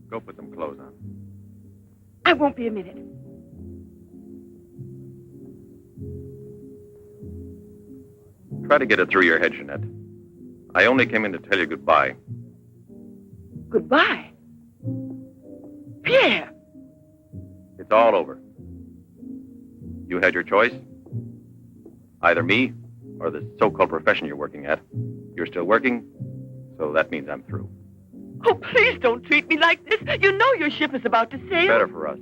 Go put some clothes on. I won't be a minute. Try to get it through your head, Jeanette. I only came in to tell you goodbye. Goodbye? Pierre! It's all over. You had your choice. Either me or the so-called profession you're working at. You're still working, so that means I'm through. Oh, please don't treat me like this. You know your ship is about to sail. Better for us.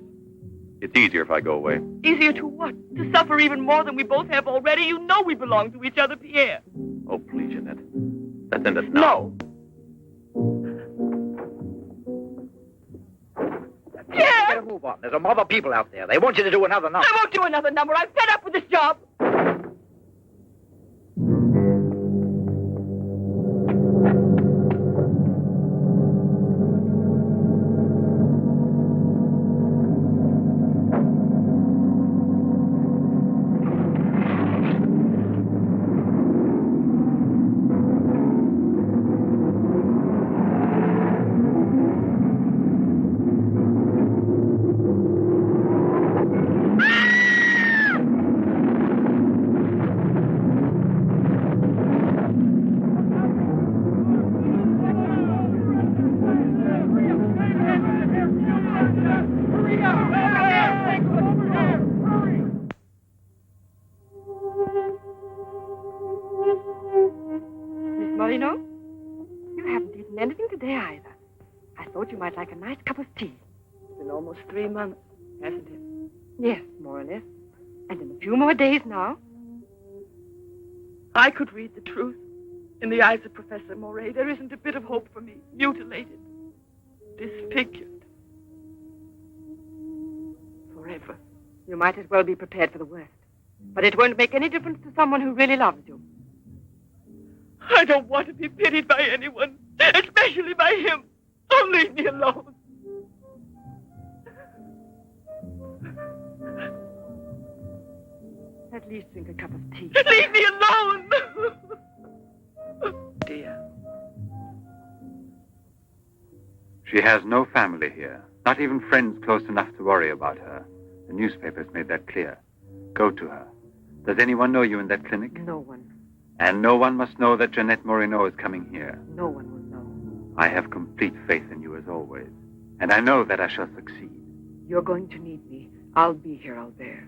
It's easier if I go away. Easier to what? To suffer even more than we both have already? You know we belong to each other, Pierre. Oh, please, Jeanette. Let's end it now. No. Pierre! Better move on. There's a mob of people out there. They want you to do another number. I won't do another number. I'm fed up with this job. Like a nice cup of tea. It's been almost 3 months, hasn't it? Yes, more or less. And in a few more days now. I could read the truth. In the eyes of Professor Moret, there isn't a bit of hope for me. Mutilated. Disfigured. Forever. You might as well be prepared for the worst. But it won't make any difference to someone who really loves you. I don't want to be pitied by anyone, especially by him. Don't leave me alone. At least drink a cup of tea. Leave me alone! Dear. She has no family here. Not even friends close enough to worry about her. The newspapers made that clear. Go to her. Does anyone know you in that clinic? No one. And no one must know that Jeanette Moreno is coming here. No one will know. I have complete faith in you as always. And I know that I shall succeed. You're going to need me. I'll be here, Albert.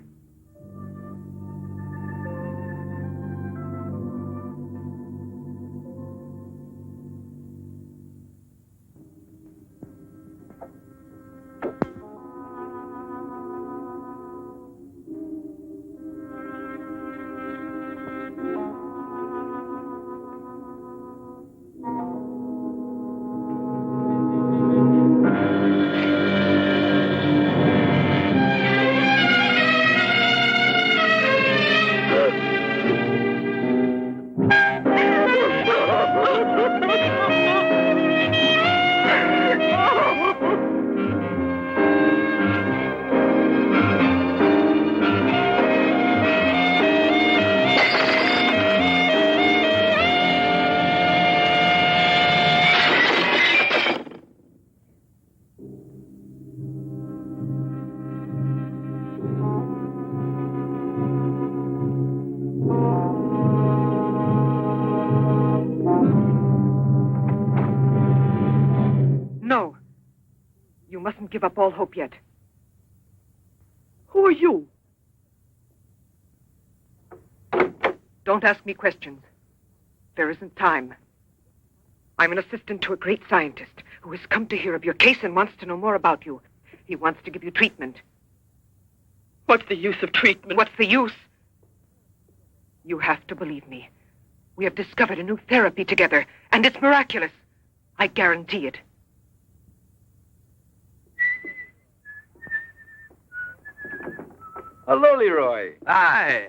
Give up all hope yet. Who are you? Don't ask me questions. There isn't time. I'm an assistant to a great scientist who has come to hear of your case and wants to know more about you. He wants to give you treatment. What's the use of treatment? What's the use? You have to believe me. We have discovered a new therapy together, and it's miraculous. I guarantee it. Hello, Leroy. Hi.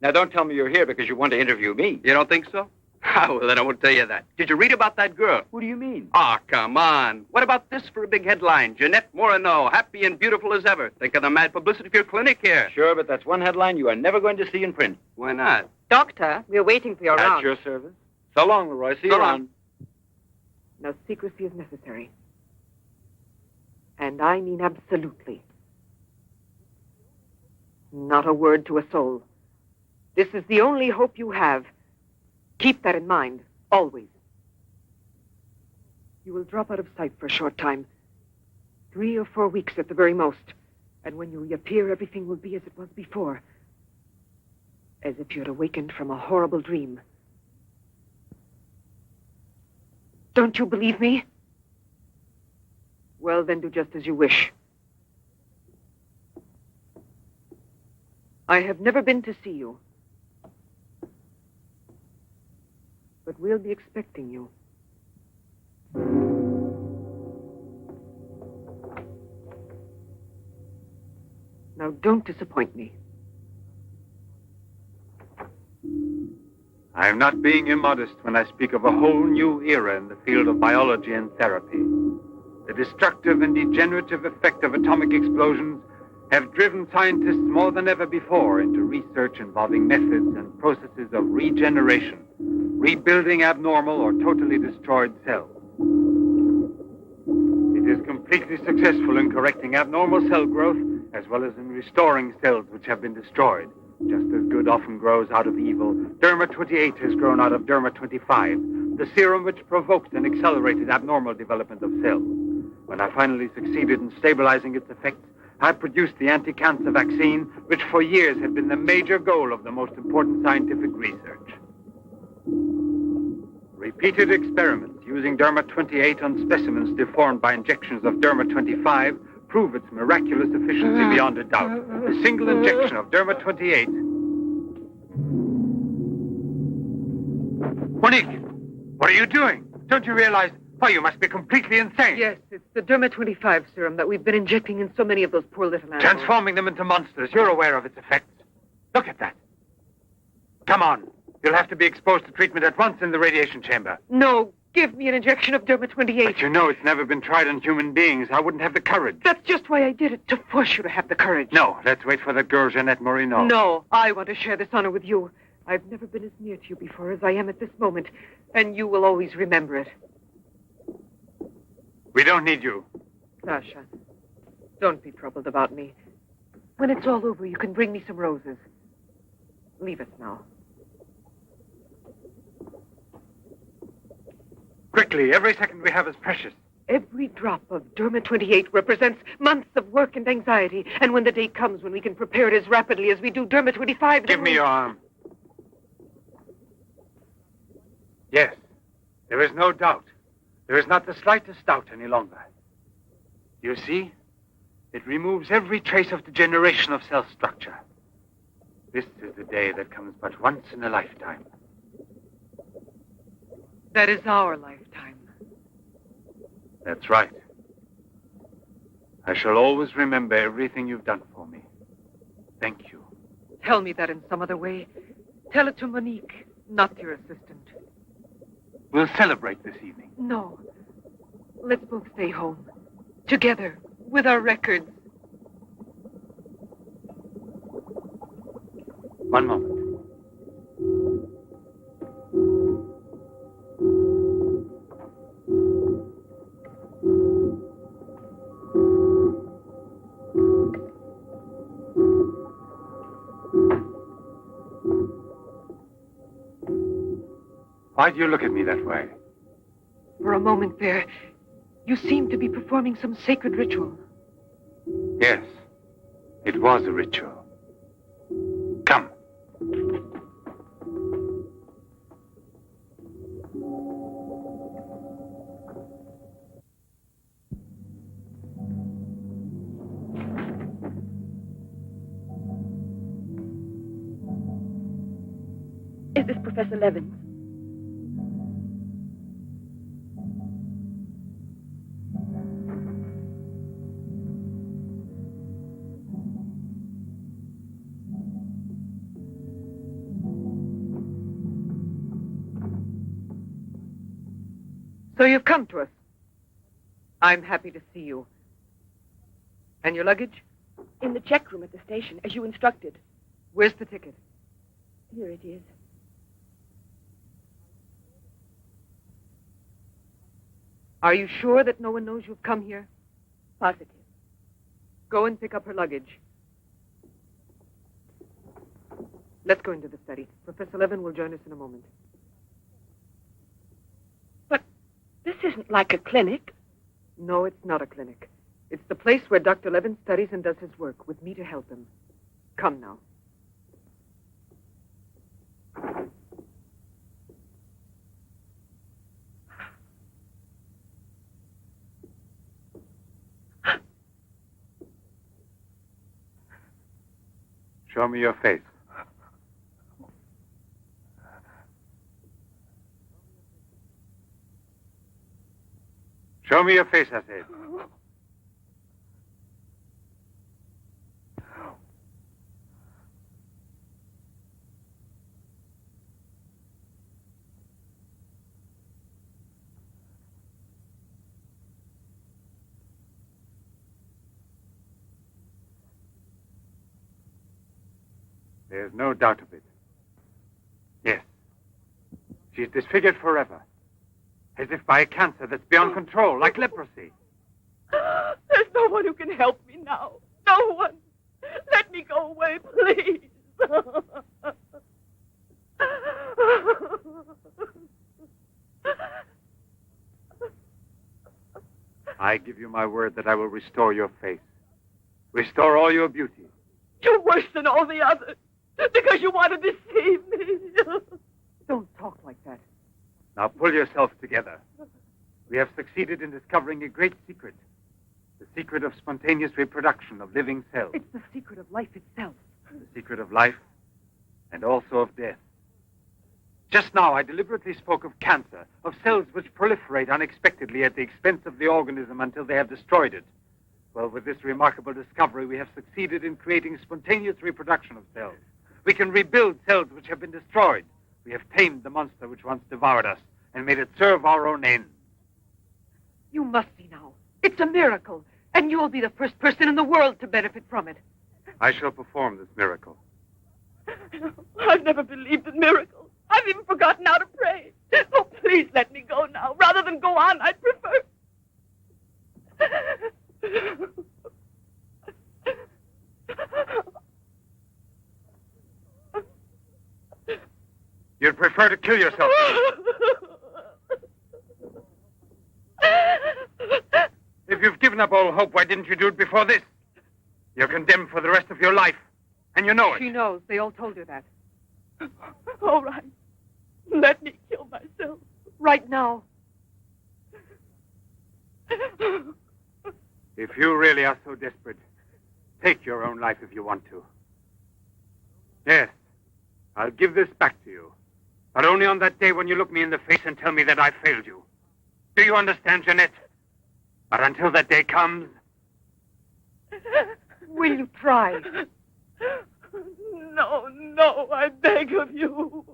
Now, don't tell me you're here because you want to interview me. You don't think so? Well, then I won't tell you that. Did you read about that girl? Who do you mean? Ah, come on. What about this for a big headline? Jeanette Moreno, happy and beautiful as ever. Think of the mad publicity for your clinic here. Sure, but that's one headline you are never going to see in print. Why not? Doctor, we're waiting for your round. At your service. So long, Leroy. See you So long. around. No secrecy is necessary. And I mean absolutely. Not a word to a soul. This is the only hope you have. Keep that in mind, always. You will drop out of sight for a short time. 3 or 4 weeks at the very most. And when you reappear, everything will be as it was before. As if you had awakened from a horrible dream. Don't you believe me? Well, then do just as you wish. I have never been to see you. But we'll be expecting you. Now, don't disappoint me. I am not being immodest when I speak of a whole new era in the field of biology and therapy. The destructive and degenerative effect of atomic explosions have driven scientists more than ever before into research involving methods and processes of regeneration, rebuilding abnormal or totally destroyed cells. It is completely successful in correcting abnormal cell growth as well as in restoring cells which have been destroyed. Just as good often grows out of evil, Derma 28 has grown out of Derma 25, the serum which provoked and accelerated abnormal development of cells. When I finally succeeded in stabilizing its effects, I produced the anti-cancer vaccine, which for years had been the major goal of the most important scientific research. Repeated experiments using Derma 28 on specimens deformed by injections of Derma 25 prove its miraculous efficiency beyond a doubt. A single injection of Derma 28... Monique, what are you doing? Don't you realize... Oh, you must be completely insane. Yes, it's the Derma 25 serum that we've been injecting in so many of those poor little animals. Transforming them into monsters. You're aware of its effects. Look at that. Come on. You'll have to be exposed to treatment at once in the radiation chamber. No, give me an injection of Derma 28. But you know it's never been tried on human beings. I wouldn't have the courage. That's just why I did it, to force you to have the courage. No, let's wait for the girl, Jeanette Morino. No, I want to share this honor with you. I've never been as near to you before as I am at this moment, and you will always remember it. We don't need you. Sasha, don't be troubled about me. When it's all over, you can bring me some roses. Leave us now. Quickly, every second we have is precious. Every drop of Derma 28 represents months of work and anxiety, and when the day comes when we can prepare it as rapidly as we do Derma 25... Give me your arm. Yes, there is no doubt. There is not the slightest doubt any longer. You see, it removes every trace of degeneration of cell structure. This is the day that comes but once in a lifetime. That is our lifetime. That's right. I shall always remember everything you've done for me. Thank you. Tell me that in some other way. Tell it to Monique, not your assistant. We'll celebrate this evening. No. Let's both stay home. Together, with our records. One moment. Why do you look at me that way? For a moment there, you seemed to be performing some sacred ritual. Yes, it was a ritual. Come. Is this Professor Levins? So you've come to us. I'm happy to see you. And your luggage? In the check room at the station, as you instructed. Where's the ticket? Here it is. Are you sure that no one knows you've come here? Positive. Go and pick up her luggage. Let's go into the study. Professor Levin will join us in a moment. But this isn't like a clinic. No, it's not a clinic. It's the place where Dr. Levin studies and does his work, with me to help him. Come now. Show me your face. Show me your face, I said. There's no doubt of it. Yes. She's disfigured forever. As if by a cancer that's beyond control, like leprosy. There's no one who can help me now. No one. Let me go away, please. I give you my word that I will restore your face. Restore all your beauty. You're worse than all the others. Because you want to deceive me. Don't talk like that. Now pull yourself together. We have succeeded in discovering a great secret. The secret of spontaneous reproduction of living cells. It's the secret of life itself. The secret of life and also of death. Just now I deliberately spoke of cancer, of cells which proliferate unexpectedly at the expense of the organism until they have destroyed it. Well, with this remarkable discovery, we have succeeded in creating spontaneous reproduction of cells. We can rebuild cells which have been destroyed. We have tamed the monster which once devoured us and made it serve our own ends. You must see now. It's a miracle. And you'll be the first person in the world to benefit from it. I shall perform this miracle. I've never believed in miracles. I've even forgotten how to pray. Oh, please let me go now. Rather than go on, I'd prefer... You'd prefer to kill yourself. If you've given up all hope, why didn't you do it before this? You're condemned for the rest of your life, and you know it. She knows. They all told her that. All right. Let me kill myself. Right now. If you really are so desperate, take your own life if you want to. Yes, I'll give this back to you. But only on that day when you look me in the face and tell me that I failed you. Do you understand, Jeanette? But until that day comes... Will you try? No, I beg of you.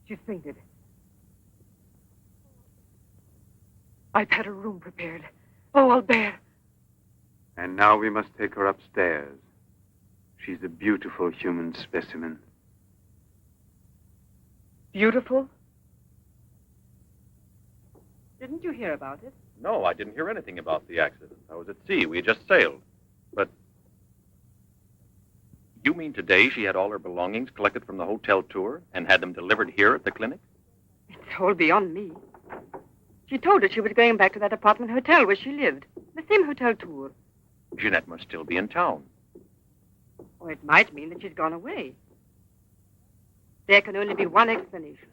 She's fainted. I've had a room prepared. Oh, Albert. And now we must take her upstairs. She's a beautiful human specimen. Beautiful? Didn't you hear about it? No, I didn't hear anything about the accident. I was at sea. We had just sailed. But you mean today she had all her belongings collected from the hotel tour and had them delivered here at the clinic? It's all beyond me. She told us she was going back to that apartment hotel where she lived. The same hotel tour. Jeanette must still be in town. Or it might mean that she's gone away. There can only be one explanation.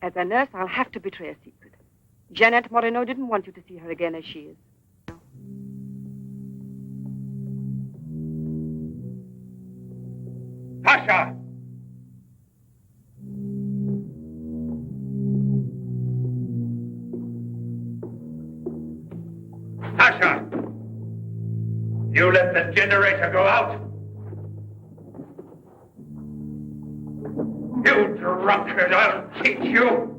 As a nurse, I'll have to betray a secret. Jeanette Moreno didn't want you to see her again as she is. Tasha! Tasha! You let the generator go out? You drunkard, I'll teach you!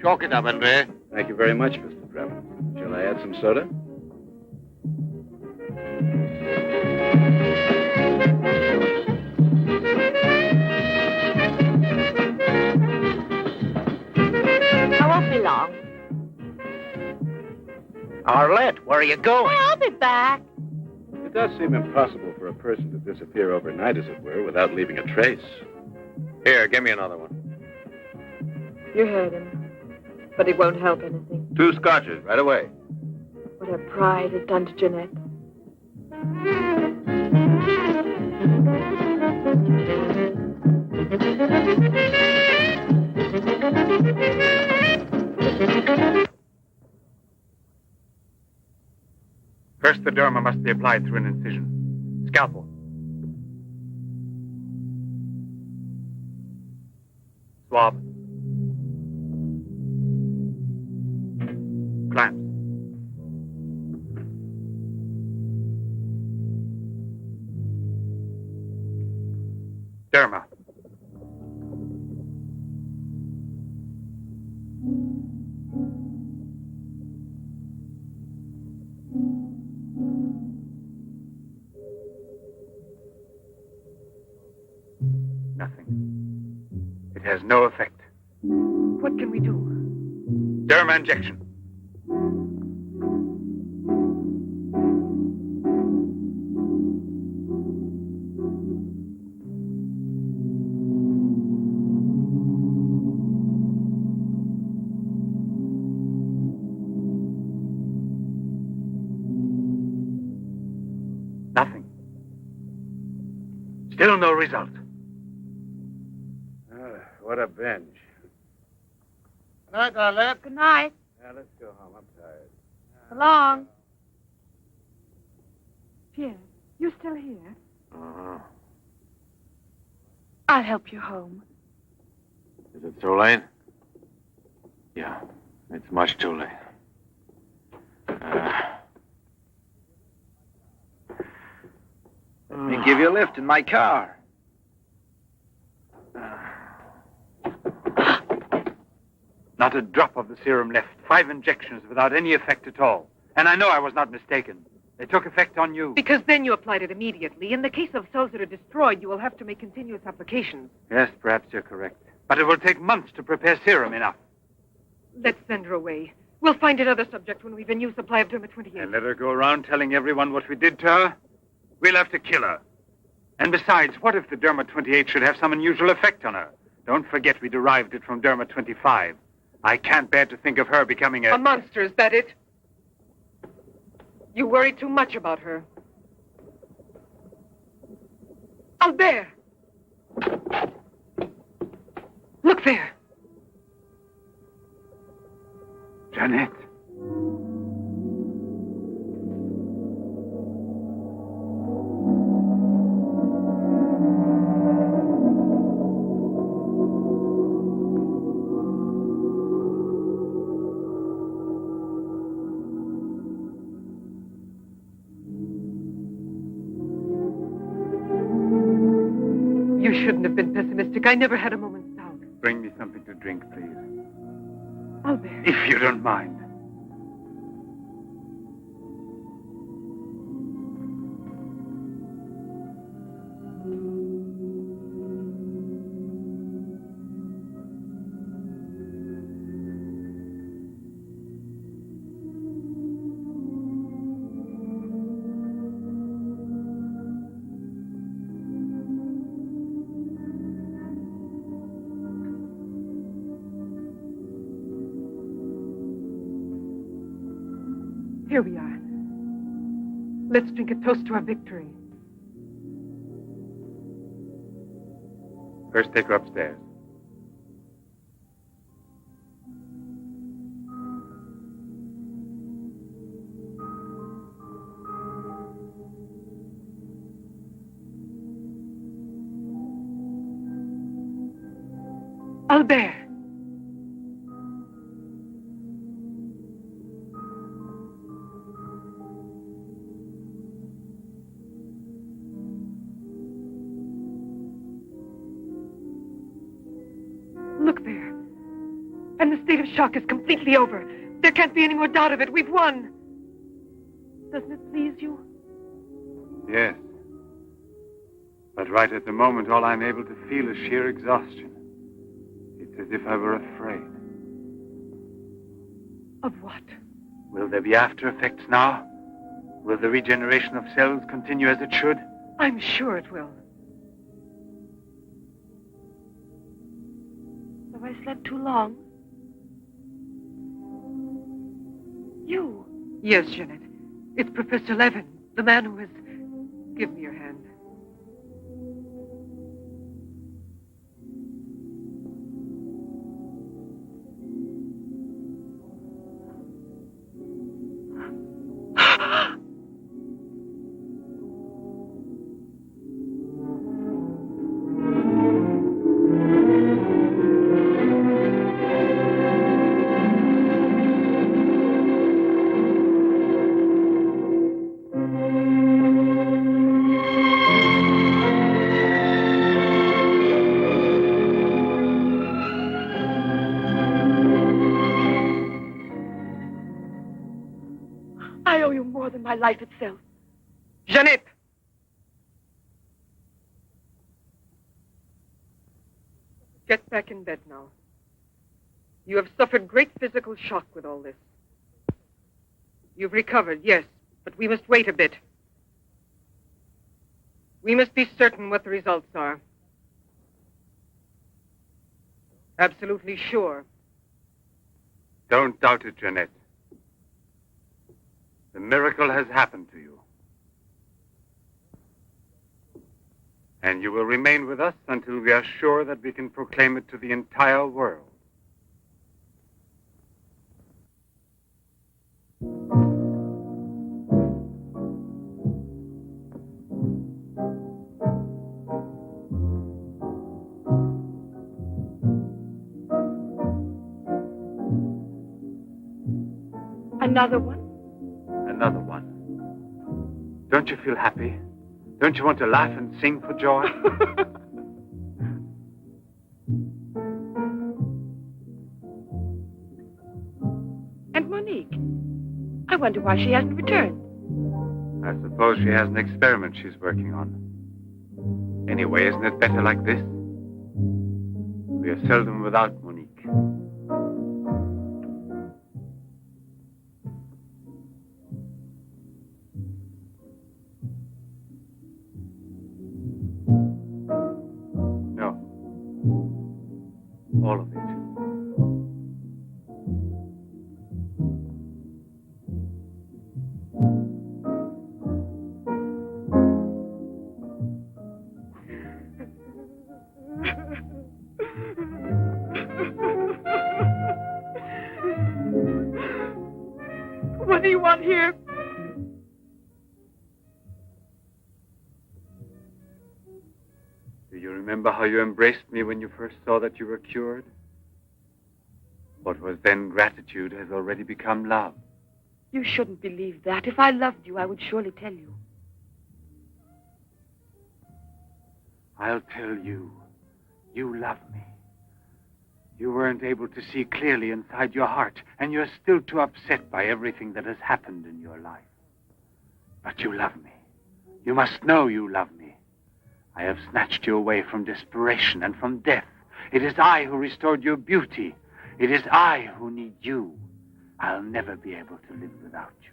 Chalk it up, Andre. Thank you very much, Mr. Drebin. Shall I add some soda? I won't be long. Arlette, where are you going? I'll be back. It does seem impossible for a person to disappear overnight, as it were, without leaving a trace. Here, give me another one. You heard him. But it won't help anything. 2 scotches, right away. What her pride has done to Jeanette. First, the derma must be applied through an incision. Scalpel. Swab. Clamps. Derma. Nothing. It has no effect. What can we do? Derma injection. Nothing. Still no result. What a binge. Good night, Arlette. Good night. Yeah, let's go home. I'm tired. So long. Pierre, you still here? Uh-huh. I'll help you home. Is it too late? Yeah, it's much too late. Let me give you a lift in my car. Not a drop of the serum left. 5 injections without any effect at all. And I know I was not mistaken. They took effect on you. Because then you applied it immediately. In the case of cells that are destroyed, you will have to make continuous applications. Yes, perhaps you're correct. But it will take months to prepare serum enough. Let's send her away. We'll find another subject when we've a new supply of Derma 28. And let her go around telling everyone what we did to her? We'll have to kill her. And besides, what if the Derma 28 should have some unusual effect on her? Don't forget we derived it from Derma 25. I can't bear to think of her becoming A monster, is that it? You worry too much about her. Albert! Look there. Jeanette. You shouldn't have been pessimistic. I never had a moment's doubt. Bring me something to drink, please. Albert. If you don't mind. Here we are. Let's drink a toast to our victory. First, take her upstairs. Albert. Look there. And the state of shock is completely over. There can't be any more doubt of it. We've won. Doesn't it please you? Yes. But right at the moment, all I'm able to feel is sheer exhaustion. It's as if I were afraid. Of what? Will there be after effects now? Will the regeneration of cells continue as it should? I'm sure it will. Have I slept too long? You? Yes, Jeanette. It's Professor Levin, the man who has... Give me your hand. I owe you more than my life itself. Jeanette! Get back in bed now. You have suffered great physical shock with all this. You've recovered, yes, but we must wait a bit. We must be certain what the results are. Absolutely sure. Don't doubt it, Jeanette. The miracle has happened to you. And you will remain with us until we are sure that we can proclaim it to the entire world. Another one? Another one. Don't you feel happy? Don't you want to laugh and sing for joy? And Monique? I wonder why she hasn't returned. I suppose she has an experiment she's working on. Anyway, isn't it better like this? We are seldom without Monique. All of it. What do you want here? Do you remember how you embraced me when you first saw that you were cured? What was then gratitude has already become love. You shouldn't believe that. If I loved you, I would surely tell you. I'll tell you. You love me. You weren't able to see clearly inside your heart, and you're still too upset by everything that has happened in your life. But you love me. You must know you love me. I have snatched you away from desperation and from death. It is I who restored your beauty. It is I who need you. I'll never be able to live without you.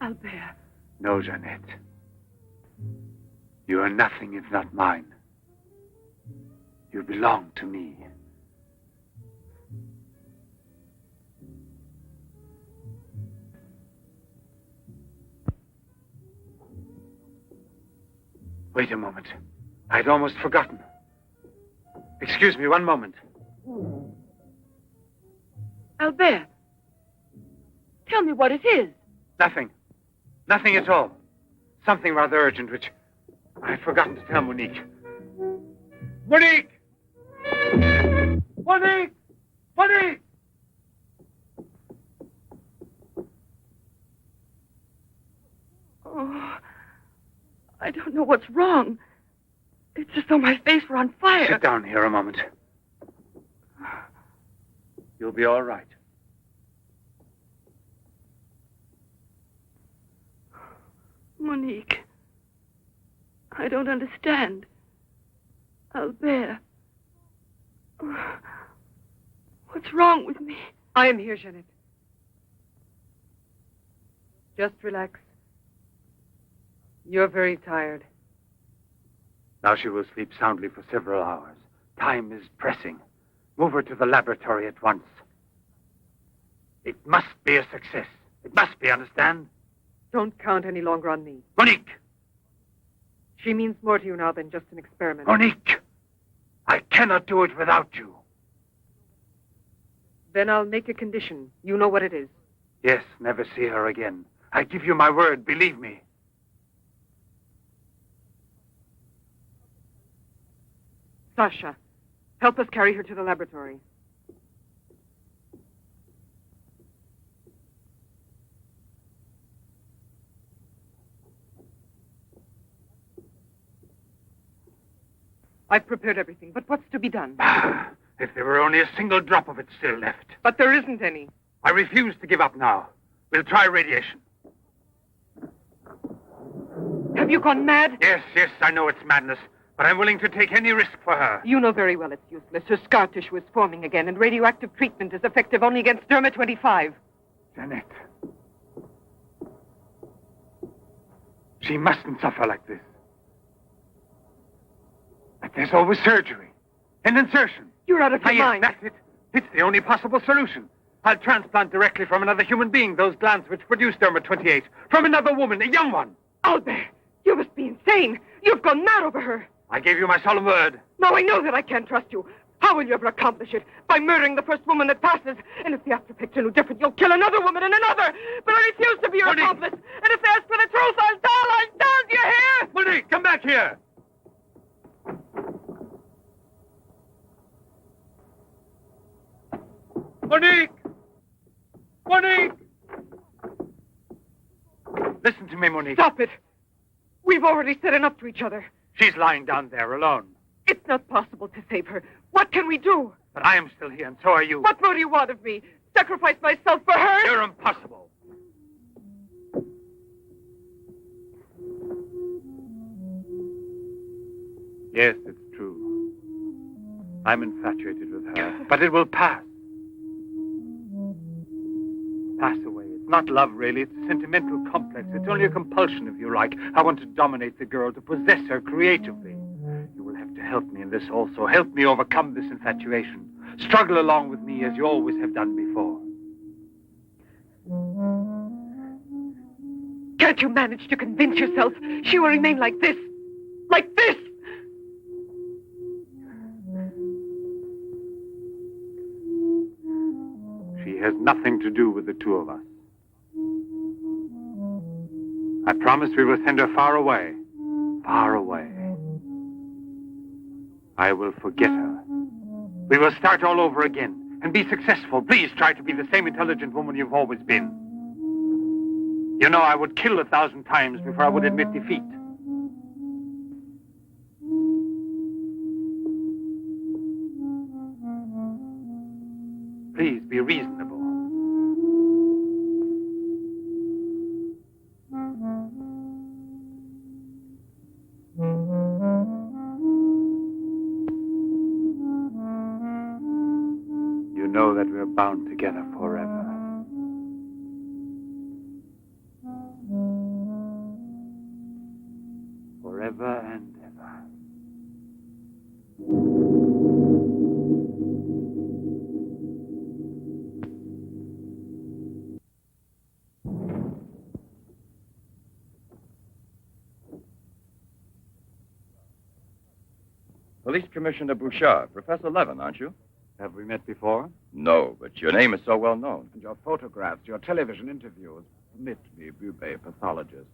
Albert. No, Jeanette. You are nothing if not mine. You belong to me. Wait a moment. I'd almost forgotten. Excuse me, one moment. Albert. Tell me what it is. Nothing. Nothing at all. Something rather urgent, which I'd forgotten to tell Monique. Monique! Monique! Monique! Oh, I don't know what's wrong. It's as though my face were on fire. Sit down here a moment. You'll be all right. Monique. I don't understand. Albert. What's wrong with me? I am here, Jeanette. Just relax. You're very tired. Now she will sleep soundly for several hours. Time is pressing. Move her to the laboratory at once. It must be a success. It must be, understand? Don't count any longer on me. Monique! She means more to you now than just an experiment. Monique! I cannot do it without you. Then I'll make a condition. You know what it is. Yes, never see her again. I give you my word, believe me. Sasha, help us carry her to the laboratory. I've prepared everything, but what's to be done? If there were only a single drop of it still left. But there isn't any. I refuse to give up now. We'll try radiation. Have you gone mad? Yes, I know it's madness, but I'm willing to take any risk for her. You know very well it's useless. Her scar tissue is forming again, and radioactive treatment is effective only against derma-25. Jeanette. She mustn't suffer like this. But there's always surgery. An insertion. You're out of your mind. Yes, that's it. It's the only possible solution. I'll transplant directly from another human being those glands which produce derma-28. From another woman, a young one. Albert, you must be insane. You've gone mad over her. I gave you my solemn word. Now I know that I can't trust you. How will you ever accomplish it? By murdering the first woman that passes. And if the after picture no different, you'll kill another woman and another. But I refuse to be your accomplice. And if they ask for the truth, I'll tell. Do you hear? Monique, come back here. Monique! Monique! Listen to me, Monique. Stop it. We've already said enough to each other. She's lying down there alone. It's not possible to save her. What can we do? But I am still here, and so are you. What more do you want of me? Sacrifice myself for her? You're impossible. Yes, it's true. I'm infatuated with her. But it will pass. Pass away. It's not love, really. It's a sentimental complex. It's only a compulsion, if you like. I want to dominate the girl, to possess her creatively. You will have to help me in this also. Help me overcome this infatuation. Struggle along with me as you always have done before. Can't you manage to convince yourself she will remain like this? Like this? She has nothing to do with the two of us. I promise we will send her far away. Far away. I will forget her. We will start all over again. and be successful. Please try to be the same intelligent woman you've always been. You know, I would kill 1,000 times before I would admit defeat. Please be reasonable. You know that we're bound together forever. Forever and ever. Police Commissioner Bouchard, Professor Levin, aren't you? Have we met before? No, but your name is so well known. And your photographs, your television interviews. Permit me, Bube, pathologist.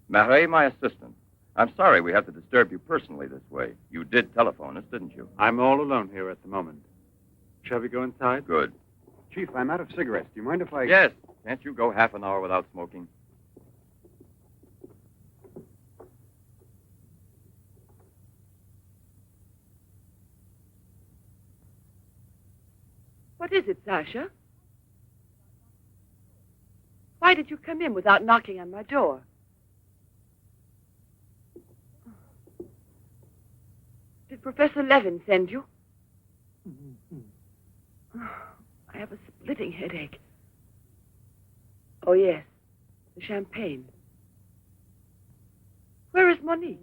Marais, my assistant. I'm sorry we have to disturb you personally this way. You did telephone us, didn't you? I'm all alone here at the moment. Shall we go inside? Good. Chief, I'm out of cigarettes. Do you mind if I... Yes. Can't you go half an hour without smoking? What is it, Sasha? Why did you come in without knocking on my door? Did Professor Levin send you? I have a splitting headache. Oh, yes. The champagne. Where is Monique?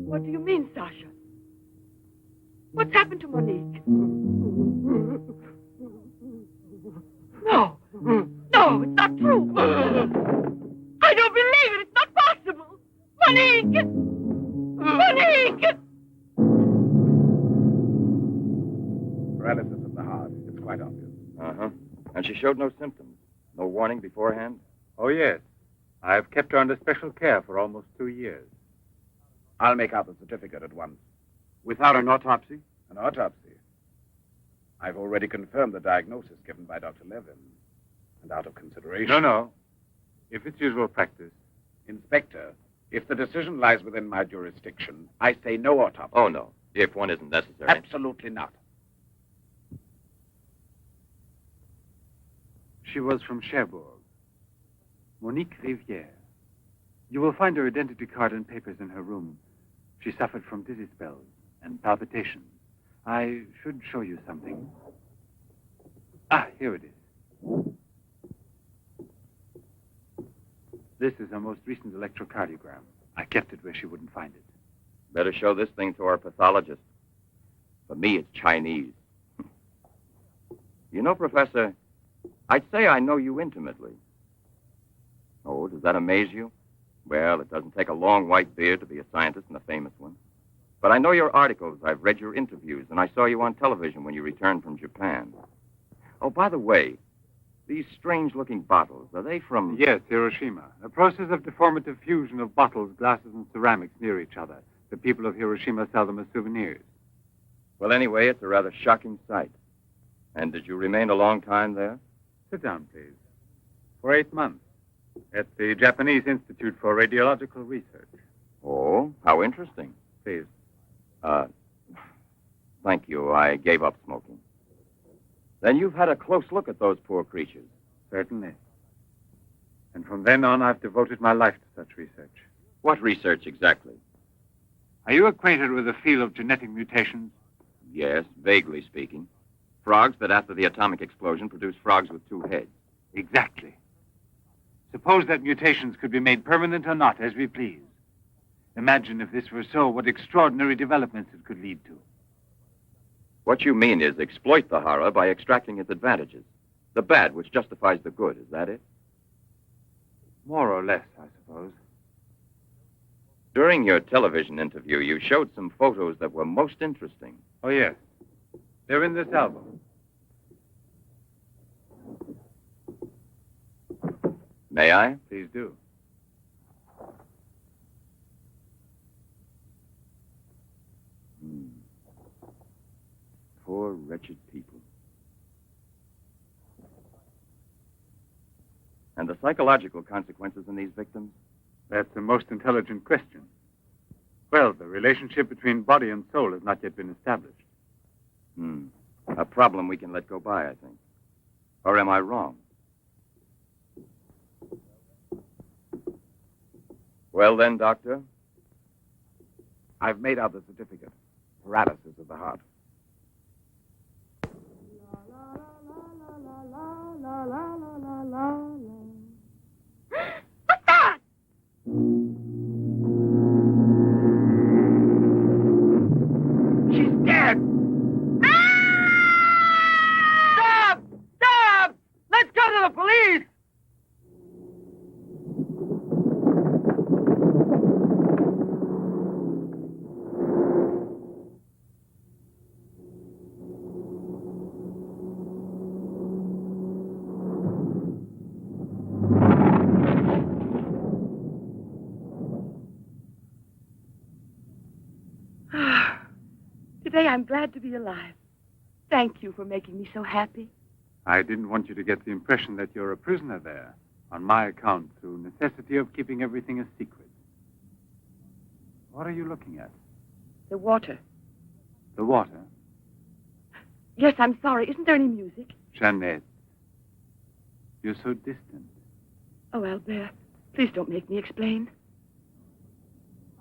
What do you mean, Sasha? What's happened to Monique? No. No, it's not true. I don't believe it. It's not possible. Monique! Monique! Paralysis of the heart. It's quite obvious. Uh-huh. And she showed no symptoms. No warning beforehand? Oh, yes. I've kept her under special care for almost 2 years. I'll make out the certificate at once. Without an autopsy? An autopsy? I've already confirmed the diagnosis given by Dr. Levin. And out of consideration... No. If it's usual practice. Inspector, if the decision lies within my jurisdiction, I say no autopsy. Oh, no. If one isn't necessary. Absolutely not. She was from Cherbourg. Monique Rivière. You will find her identity card and papers in her room. She suffered from dizzy spells and palpitations. I should show you something. Ah, here it is. This is her most recent electrocardiogram. I kept it where she wouldn't find it. Better show this thing to our pathologist. For me, it's Chinese. You know, Professor, I'd say I know you intimately. Oh, does that amaze you? Well, it doesn't take a long white beard to be a scientist and a famous one. But I know your articles, I've read your interviews, and I saw you on television when you returned from Japan. Oh, by the way, these strange-looking bottles, are they from... Yes, Hiroshima. A process of deformative fusion of bottles, glasses, and ceramics near each other. The people of Hiroshima sell them as souvenirs. Well, anyway, it's a rather shocking sight. And did you remain a long time there? Sit down, please. For 8 months. At the Japanese Institute for Radiological Research. Oh, how interesting. Please. Thank you. I gave up smoking. Then you've had a close look at those poor creatures. Certainly. And from then on, I've devoted my life to such research. What research exactly? Are you acquainted with the field of genetic mutations? Yes, vaguely speaking. Frogs that after the atomic explosion produce frogs with 2 heads. Exactly. Suppose that mutations could be made permanent or not, as we please. Imagine if this were so, what extraordinary developments it could lead to. What you mean is exploit the horror by extracting its advantages. The bad which justifies the good, is that it? More or less, I suppose. During your television interview, you showed some photos that were most interesting. Oh, yes. They're in this album. May I? Please do. Poor, wretched people. And the psychological consequences in these victims? That's the most intelligent question. Well, the relationship between body and soul has not yet been established. A problem we can let go by, I think. Or am I wrong? Well then, Doctor? I've made out the certificate. Paralysis of the heart. What's that? She's dead! Stop! Stop! Let's go to the police! Today I'm glad to be alive. Thank you for making me so happy. I didn't want you to get the impression that you're a prisoner there, on my account, through necessity of keeping everything a secret. What are you looking at? The water. The water? Yes, I'm sorry. Isn't there any music? Jeanette. You're so distant. Oh, Albert, please don't make me explain.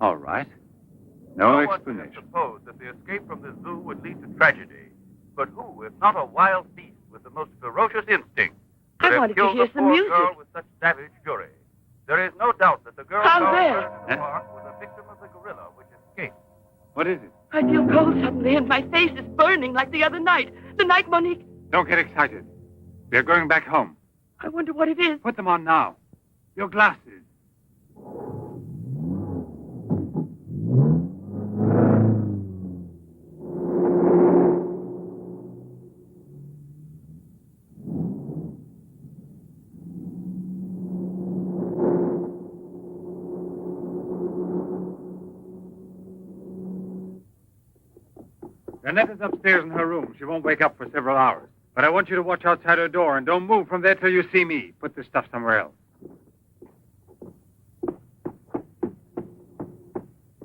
All right. No explanation. One suppose that the escape from the zoo would lead to tragedy. But who, if not a wild beast with the most ferocious instinct, could I have wanted to killed hear the some poor music. girl with such savage fury? There is no doubt that the girl Albert! found in the park was a victim of the gorilla which escaped. What is it? I feel cold suddenly, and my face is burning like the other night. The night Monique... Don't get excited. We're going back home. I wonder what it is. Put them on now. Your glasses. Jeanette is upstairs in her room. She won't wake up for several hours. But I want you to watch outside her door and don't move from there till you see me. Put this stuff somewhere else.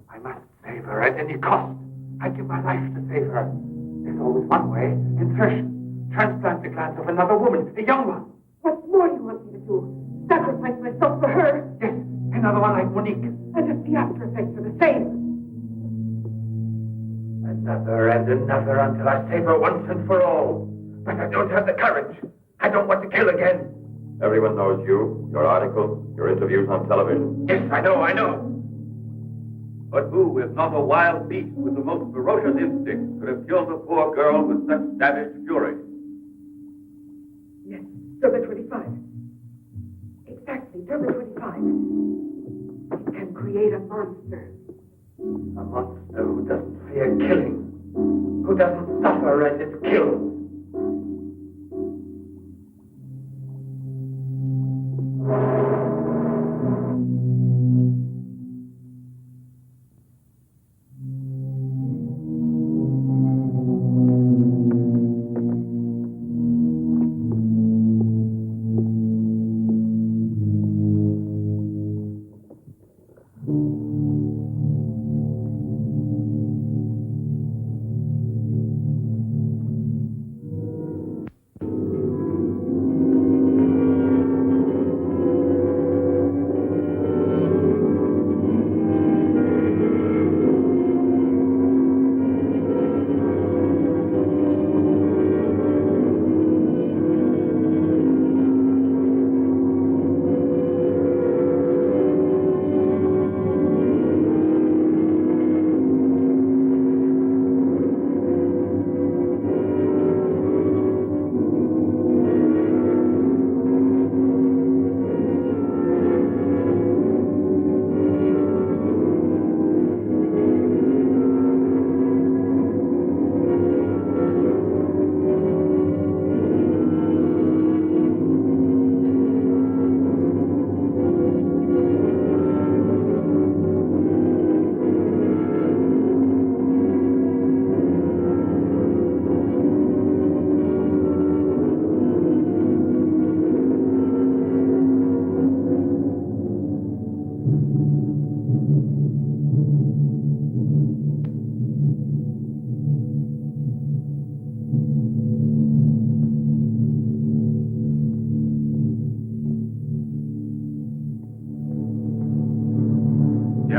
I must save her at any cost. I'd give my life to save her. There's always one way. Insertion. Transplant the glands of another woman, a young one. What more do you want me to do? Sacrifice myself for her? Yes, another one like Monique. And if the after effects are the same. Another and another until I save her once and for all. But I don't have the courage. I don't want to kill again. Everyone knows you, your articles, your interviews on television. Yes, I know. But who, if not a wild beast with the most ferocious instinct, could have killed the poor girl with such savage fury? Yes, Derma 25. Exactly, Derma 25. It can create a monster. A monster who doesn't fear killing. Who doesn't suffer as it's killed.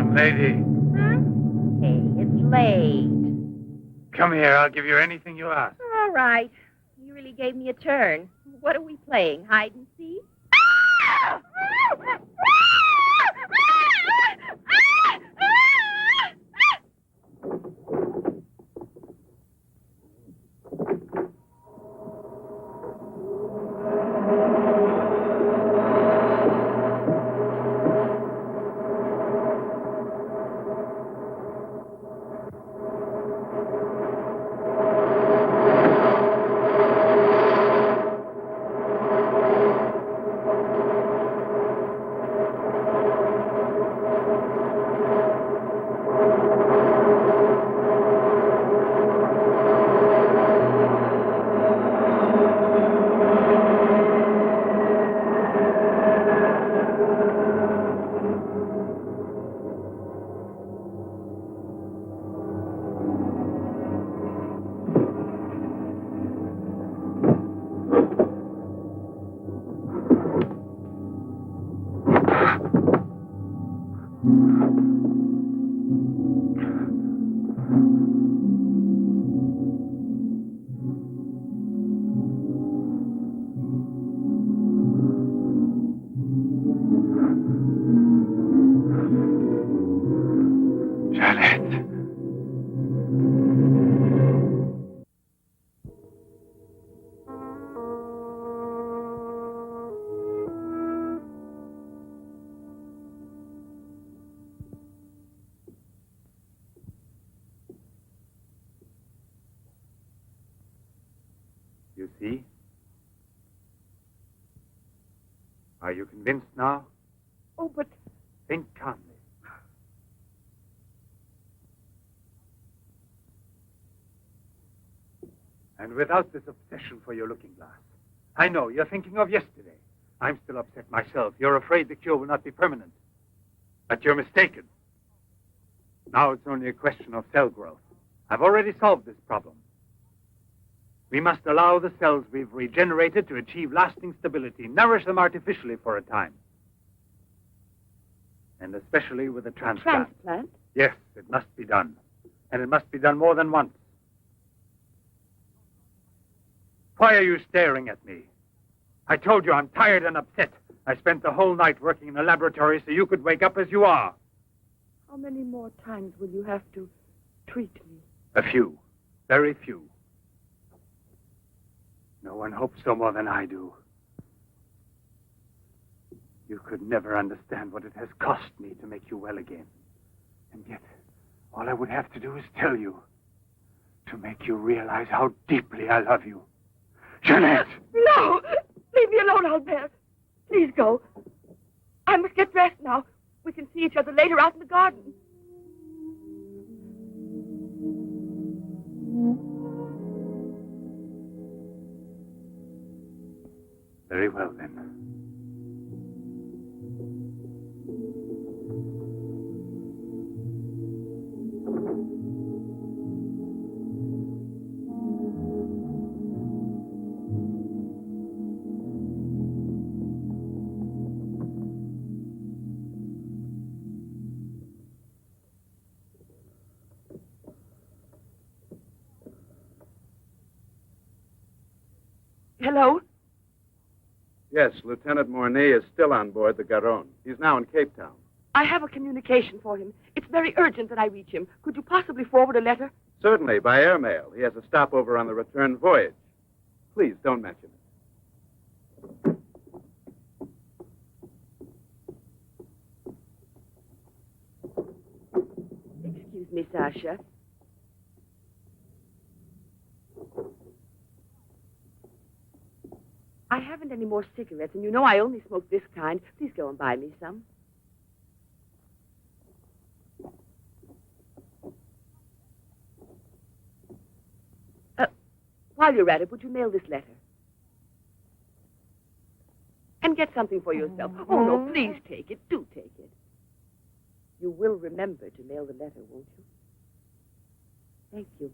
Young lady, Hey, it's late. come here. I'll give you anything you ask. All right. You really gave me a turn. What are we playing? Hide and seek? You see? Are you convinced now? Oh, but... Think calmly. And without this obsession for your looking glass. I know, you're thinking of yesterday. I'm still upset myself. You're afraid the cure will not be permanent. But you're mistaken. Now it's only a question of cell growth. I've already solved this problem. We must allow the cells we've regenerated to achieve lasting stability, nourish them artificially for a time. And especially with a transplant. Transplant? Yes, it must be done. And it must be done more than once. Why are you staring at me? I told you I'm tired and upset. I spent the whole night working in a laboratory so you could wake up as you are. How many more times will you have to treat me? A few. Very few. No one hopes so more than I do. You could never understand what it has cost me to make you well again. And yet, all I would have to do is tell you. To make you realize how deeply I love you. Jeanette! No! Leave me alone, Albert. Please go. I must get dressed now. We can see each other later out in the garden. Very well, then. Hello? Yes, Lieutenant Mornay is still on board the Garonne. He's now in Cape Town. I have a communication for him. It's very urgent that I reach him. Could you possibly forward a letter? Certainly, by airmail. He has a stopover on the return voyage. Please, don't mention it. Excuse me, Sasha. I haven't any more cigarettes, and you know I only smoke this kind. Please go and buy me some. While you're at it, would you mail this letter? And get something for yourself. Oh, no, please take it. Do take it. You will remember to mail the letter, won't you? Thank you.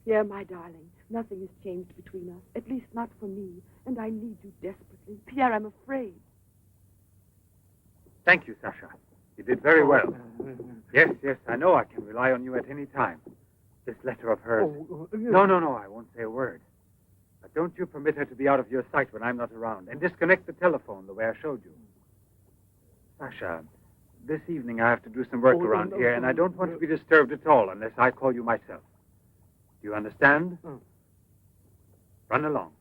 Pierre, my darling, Nothing has changed between us, at least not for me, and I need you desperately. Pierre, I'm afraid. Thank you, Sasha. You did very well. Yes, I know I can rely on you at any time. This letter of hers. No, I won't say a word. But don't you permit her to be out of your sight when I'm not around, and disconnect the telephone the way I showed you. Sasha, this evening I have to do some work around here, and I don't want to be disturbed at all unless I call you myself. Do you understand? Run along.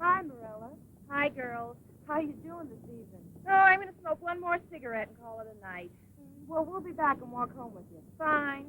Hi, Marilla. Hi, girls. How you doing this evening? Oh, I'm going to smoke one more cigarette and call it a night. Well, we'll be back and walk home with you. Fine.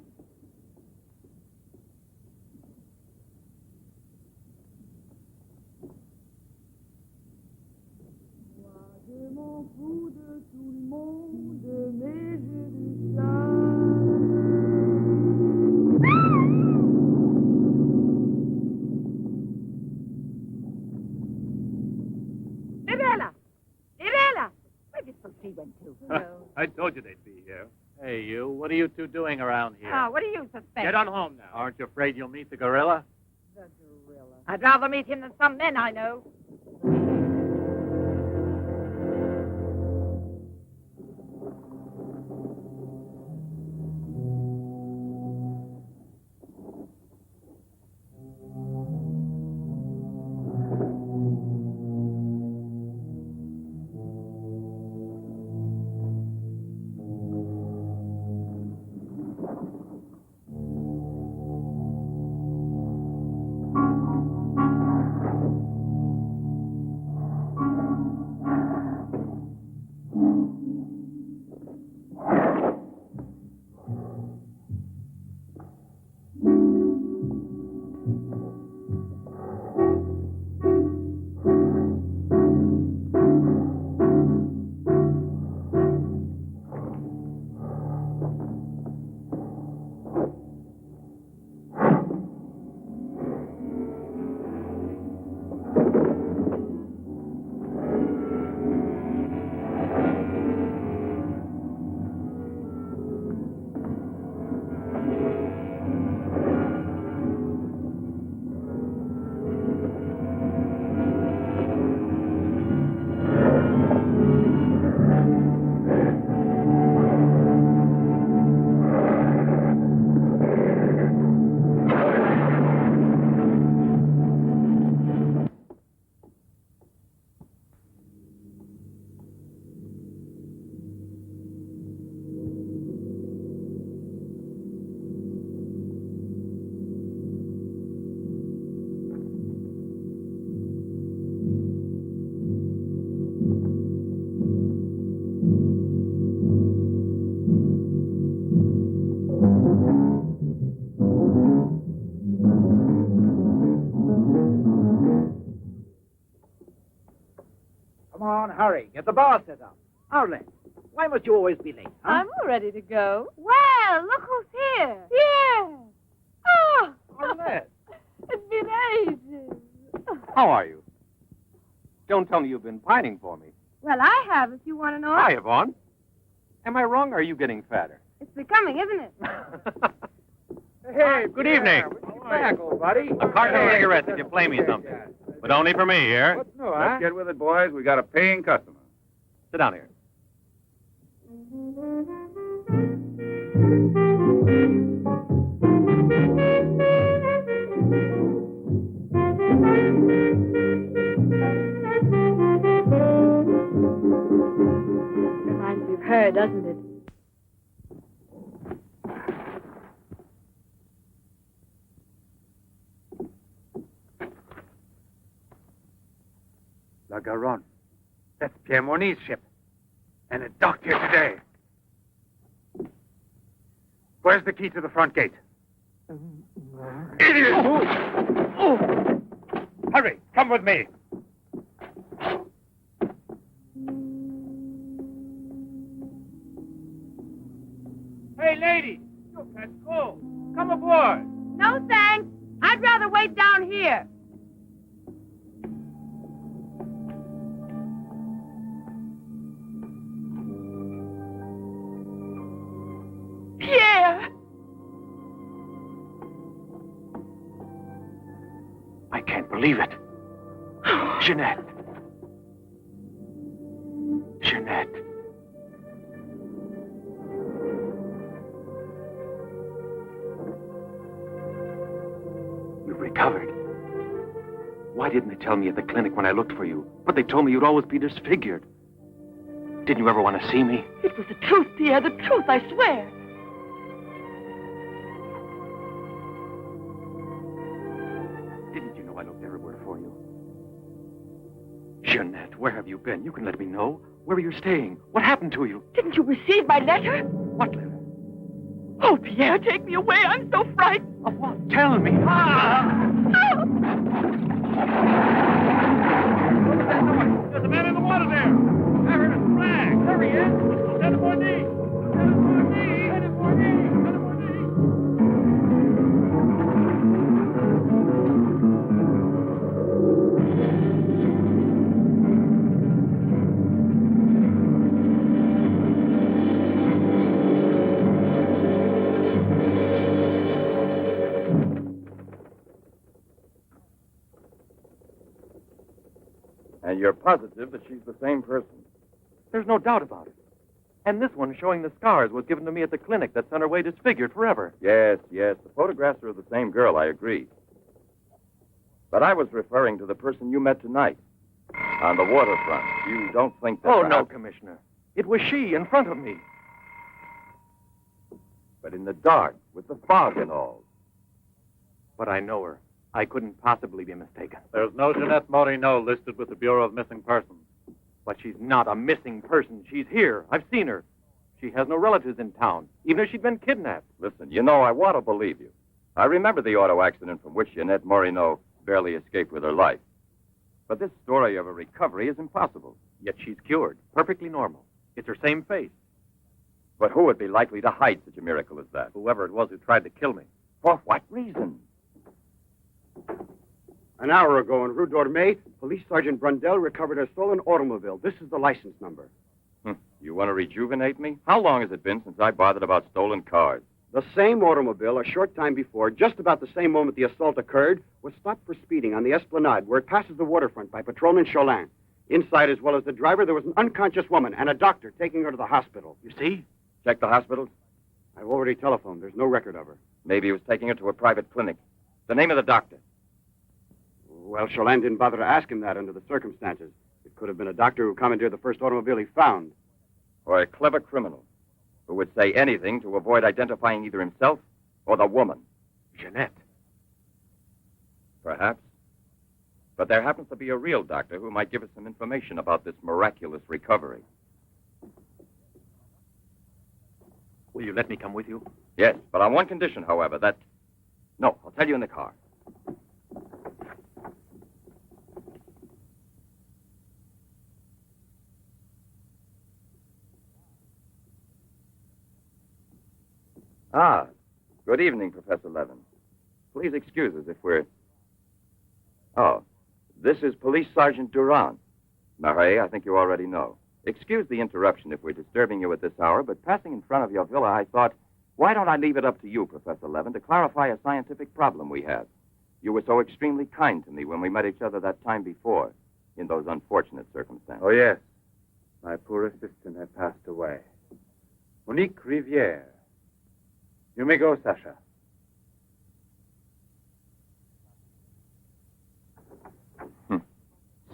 I told you they'd be here. Hey, you. What are you two doing around here? Oh, what do you suspect? Get on home now. Aren't you afraid you'll meet the gorilla? The gorilla. I'd rather meet him than some men I know. Come on, hurry. Get the bar set up. Arlen, why must you always be late, huh? I'm all ready to go. Well, look who's here. Yeah. Oh, Arlen. it's been ages. How are you? Don't tell me you've been pining for me. Well, I have, if you want to know. Hi, Yvonne. Am I wrong, or are you getting fatter? It's becoming, isn't it? Hey, Good evening. Welcome back, old buddy. A carton of cigarettes if you play me something. But only for me, here. What's new, huh? Let's get with it, boys. We got a paying customer. Sit down here. Reminds me of her, doesn't it? La Garonne. That's Pierre Morny's ship. And it docked here today. Where's the key to the front gate? Idiot! Hurry, come with me. Hey, lady, you'll catch cold. Come aboard. No, thanks. I'd rather wait down here. Pierre! I can't believe it. Jeanette. Jeanette. You've recovered. Why didn't they tell me at the clinic when I looked for you? But they told me you'd always be disfigured. Didn't you ever want to see me? It was the truth, Pierre, the truth, I swear. Didn't you know I looked everywhere for you? Jeanette, where have you been? You can let me know. Where are you staying? What happened to you? Didn't you receive my letter? What letter? Oh, Pierre, take me away. I'm so frightened. Of what? Tell me. There's a man in the water there. I heard a flag. There he is. Lieutenant Bourdie. Lieutenant Bourdie. Lieutenant Bourdie. Lieutenant Bourdie. And you're positive that she's the same person? There's no doubt about it. And this one showing the scars was given to me at the clinic that sent her away disfigured forever. Yes, yes. The photographs are of the same girl, I agree. But I was referring to the person you met tonight on the waterfront. You don't think that... Oh, perhaps... no, Commissioner. It was she in front of me. But in the dark, with the fog and all. But I know her. I couldn't possibly be mistaken. There's no Jeanette Morino listed with the Bureau of Missing Persons. But she's not a missing person. She's here. I've seen her. She has no relatives in town, even if she'd been kidnapped. Listen, you know, I want to believe you. I remember the auto accident from which Jeanette Morino barely escaped with her life. But this story of a recovery is impossible. Yet she's cured, perfectly normal. It's her same face. But who would be likely to hide such a miracle as that? Whoever it was who tried to kill me. For what reason? An hour ago in Rue Dormay, Police Sergeant Brundell recovered a stolen automobile. This is the license number. You want to rejuvenate me? How long has it been since I bothered about stolen cars? The same automobile, a short time before, just about the same moment the assault occurred, was stopped for speeding on the Esplanade, where it passes the waterfront by Patrolman Cholin. Inside, as well as the driver, there was an unconscious woman and a doctor taking her to the hospital. You see? Check the hospitals? I've already telephoned. There's no record of her. Maybe he was taking her to a private clinic. The name of the doctor? Well, Cholin didn't bother to ask him that under the circumstances. It could have been a doctor who commandeered the first automobile he found. Or a clever criminal who would say anything to avoid identifying either himself or the woman. Jeanette. Perhaps. But there happens to be a real doctor who might give us some information about this miraculous recovery. Will you let me come with you? Yes, but on one condition, however, that... No, I'll tell you in the car. Ah, good evening, Professor Levin. Please excuse us if we're... Oh, this is Police Sergeant Durand. Marais, I think you already know. Excuse the interruption if we're disturbing you at this hour, but passing in front of your villa, I thought, why don't I leave it up to you, Professor Levin, to clarify a scientific problem we have? You were so extremely kind to me when we met each other that time before, in those unfortunate circumstances. Oh, yes. My poor assistant had passed away. Monique Rivière. You may go, Sasha.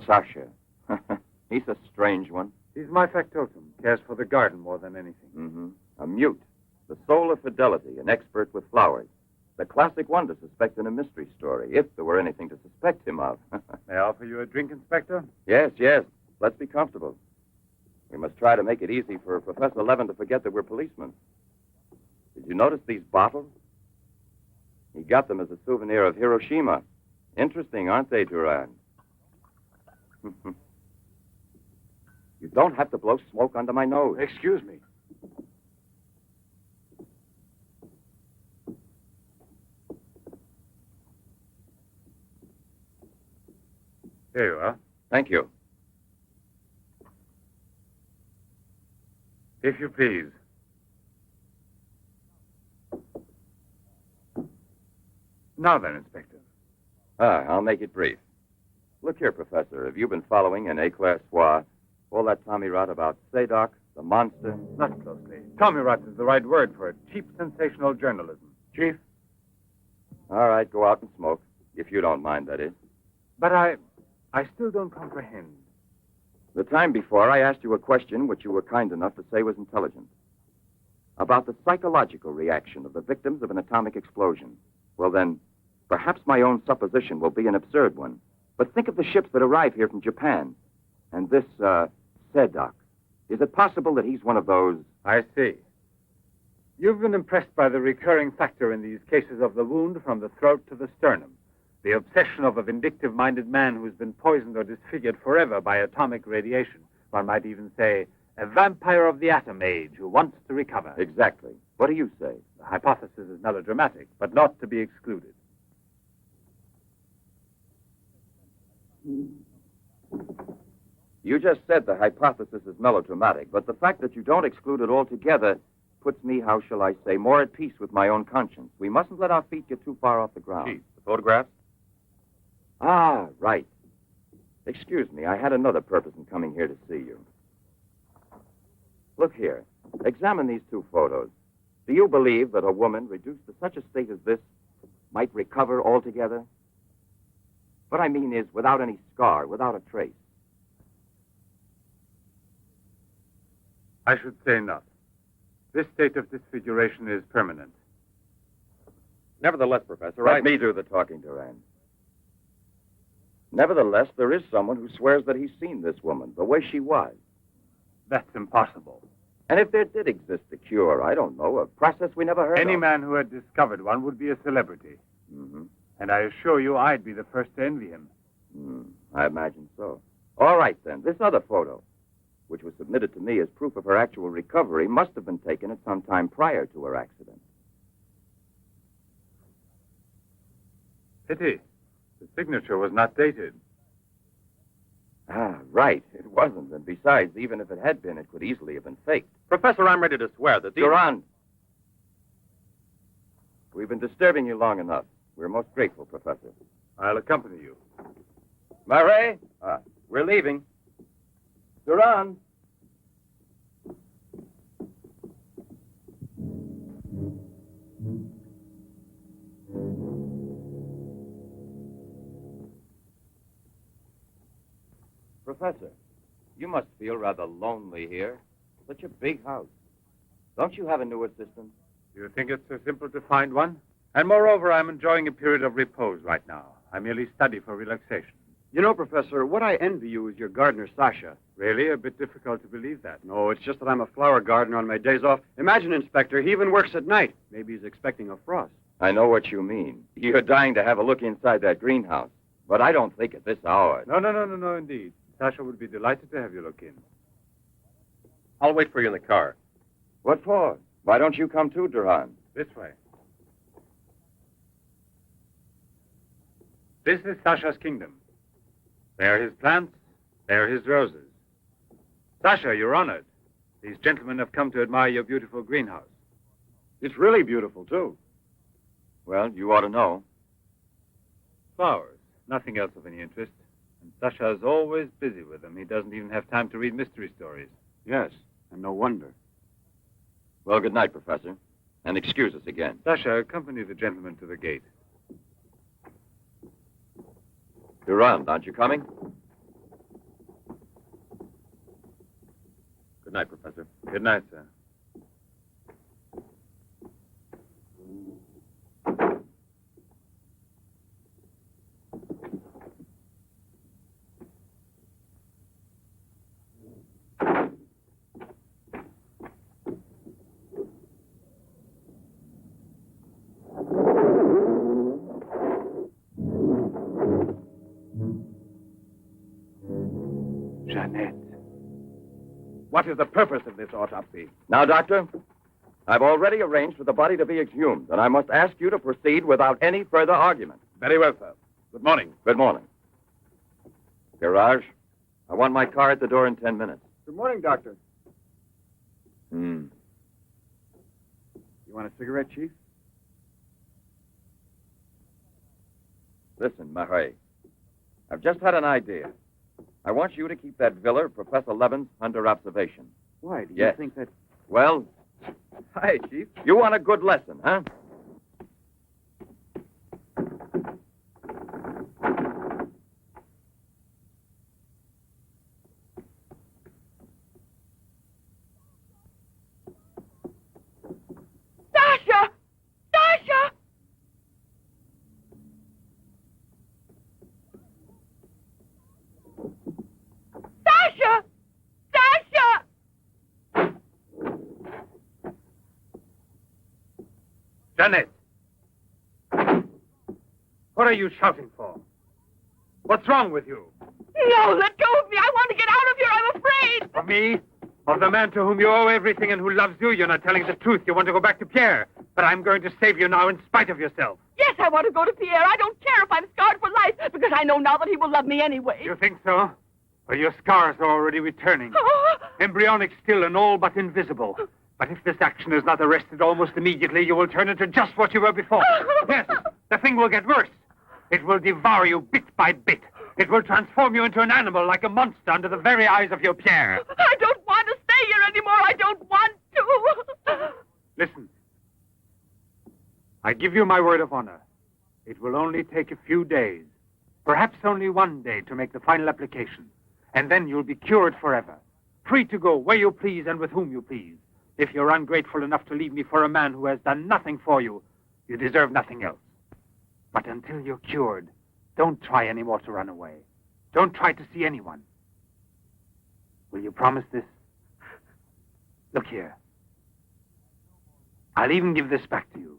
Sasha. He's a strange one. He's my factotum. Cares for the garden more than anything. Mm-hmm. A mute. The soul of fidelity, an expert with flowers. The classic one to suspect in a mystery story, if there were anything to suspect him of. May I offer you a drink, Inspector? Yes, yes. Let's be comfortable. We must try to make it easy for Professor Levin to forget that we're policemen. Did you notice these bottles? He got them as a souvenir of Hiroshima Interesting, aren't they, Duran? You don't have to blow smoke under my nose. Excuse me. There you are. Thank you. If you please. Now then, Inspector. I'll make it brief. Look here, Professor. Have you been following in éclaircissement all that Tommy rot about Sadok, the monster? Not closely. Tommy rot is the right word for it. Cheap, sensational journalism. Chief? All right, go out and smoke. If you don't mind, that is. But I still don't comprehend. The time before, I asked you a question which you were kind enough to say was intelligent. About the psychological reaction of the victims of an atomic explosion. Well, then, perhaps my own supposition will be an absurd one. But think of the ships that arrive here from Japan. And this, Sadok. Is it possible that he's one of those? I see. You've been impressed by the recurring factor in these cases of the wound from the throat to the sternum. The obsession of a vindictive-minded man who's been poisoned or disfigured forever by atomic radiation. One might even say, a vampire of the atom age who wants to recover. Exactly. What do you say? The hypothesis is melodramatic, but not to be excluded. You just said the hypothesis is melodramatic, but the fact that you don't exclude it altogether puts me, how shall I say, more at peace with my own conscience. We mustn't let our feet get too far off the ground. Chief, the photographs? Ah, right. Excuse me, I had another purpose in coming here to see you. Look here. Examine these two photos. Do you believe that a woman reduced to such a state as this might recover altogether? What I mean is without any scar, without a trace. I should say not. This state of disfiguration is permanent. Nevertheless, Professor, Let me do the talking, Durand. Nevertheless, there is someone who swears that he's seen this woman, the way she was. That's impossible. And if there did exist a cure, I don't know, a process we never heard of. Any man who had discovered one would be a celebrity. Mm-hmm. And I assure you I'd be the first to envy him. I imagine so. All right, then. This other photo, which was submitted to me as proof of her actual recovery, must have been taken at some time prior to her accident. Pity. The signature was not dated. Ah, right. It wasn't. And besides, even if it had been, it could easily have been faked. Professor, I'm ready to swear that these... Durand! We've been disturbing you long enough. We're most grateful, Professor. I'll accompany you. Murray! We're leaving. Durand! Professor, you must feel rather lonely here. Such a big house. Don't you have a new assistant? Do you think it's so simple to find one? And moreover, I'm enjoying a period of repose right now. I merely study for relaxation. You know, Professor, what I envy you is your gardener, Sasha. Really? A bit difficult to believe that. No, it's just that I'm a flower gardener on my days off. Imagine, Inspector, he even works at night. Maybe he's expecting a frost. I know what you mean. You're dying to have a look inside that greenhouse. But I don't think at this hour. No, indeed. Sasha would be delighted to have you look in. I'll wait for you in the car. What for? Why don't you come too, Durand? This way. This is Sasha's kingdom. There are his plants, there are his roses. Sasha, you're honored. These gentlemen have come to admire your beautiful greenhouse. It's really beautiful, too. Well, you ought to know. Flowers, nothing else of any interest. And Sasha's always busy with them. He doesn't even have time to read mystery stories. Yes, and no wonder. Well, good night, Professor. And excuse us again. Sasha, accompany the gentleman to the gate. Durand, aren't you coming? Good night, Professor. Good night, sir. Jeanette. What is the purpose of this autopsy? Now, Doctor, I've already arranged for the body to be exhumed, and I must ask you to proceed without any further argument. Very well, sir. Good morning. Good morning. Garage, I want my car at the door in 10 minutes. Good morning, Doctor. Hmm. You want a cigarette, Chief? Listen, Marais, I've just had an idea. I want you to keep that villa of Professor Levin's under observation. Why? Do you Yes. think that... Well, Hi, Chief. you want a good lesson, huh? Sasha! Sasha! Sasha! Sasha! Jeanette! What are you shouting for? What's wrong with you? No, let go of me. I want to get out of here. I'm afraid. Of me? Of the man to whom you owe everything and who loves you? You're not telling the truth. You want to go back to Pierre. But I'm going to save you now in spite of yourself. Yes, I want to go to Pierre. I don't care if I'm scarred for life, because I know now that he will love me anyway. You think so? Well, your scars are already returning. Embryonic still and all but invisible. But if this action is not arrested almost immediately, you will turn into just what you were before. Yes, the thing will get worse. It will devour you bit by bit. It will transform you into an animal like a monster under the very eyes of your Pierre. I don't want to stay here anymore. I don't want to. Listen. I give you my word of honor. It will only take a few days, perhaps only one day, to make the final application. And then you'll be cured forever, free to go where you please and with whom you please. If you're ungrateful enough to leave me for a man who has done nothing for you, you deserve nothing else. But until you're cured, don't try any more to run away. Don't try to see anyone. Will you promise this? Look here. I'll even give this back to you.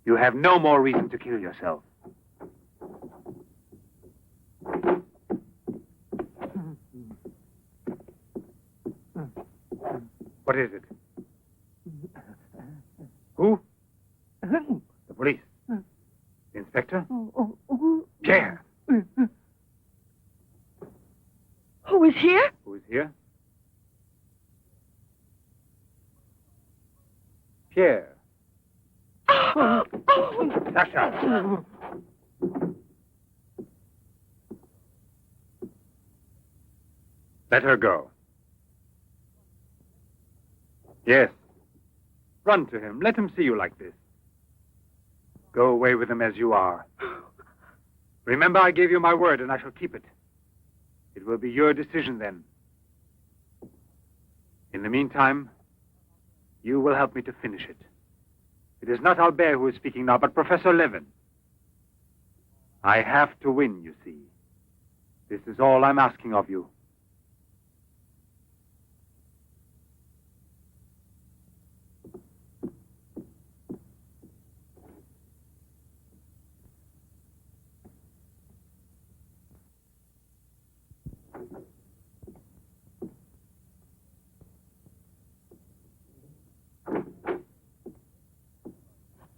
You have no more reason to kill yourself. What is it? Who? The police. The inspector? Pierre. Who is here? Who is here? Pierre. Sasha. Let her go. Yes. Run to him. Let him see you like this. Go away with him as you are. Remember, I gave you my word, and I shall keep it. It will be your decision then. In the meantime, you will help me to finish it. It is not Albert who is speaking now, but Professor Levin. I have to win, you see. This is all I'm asking of you.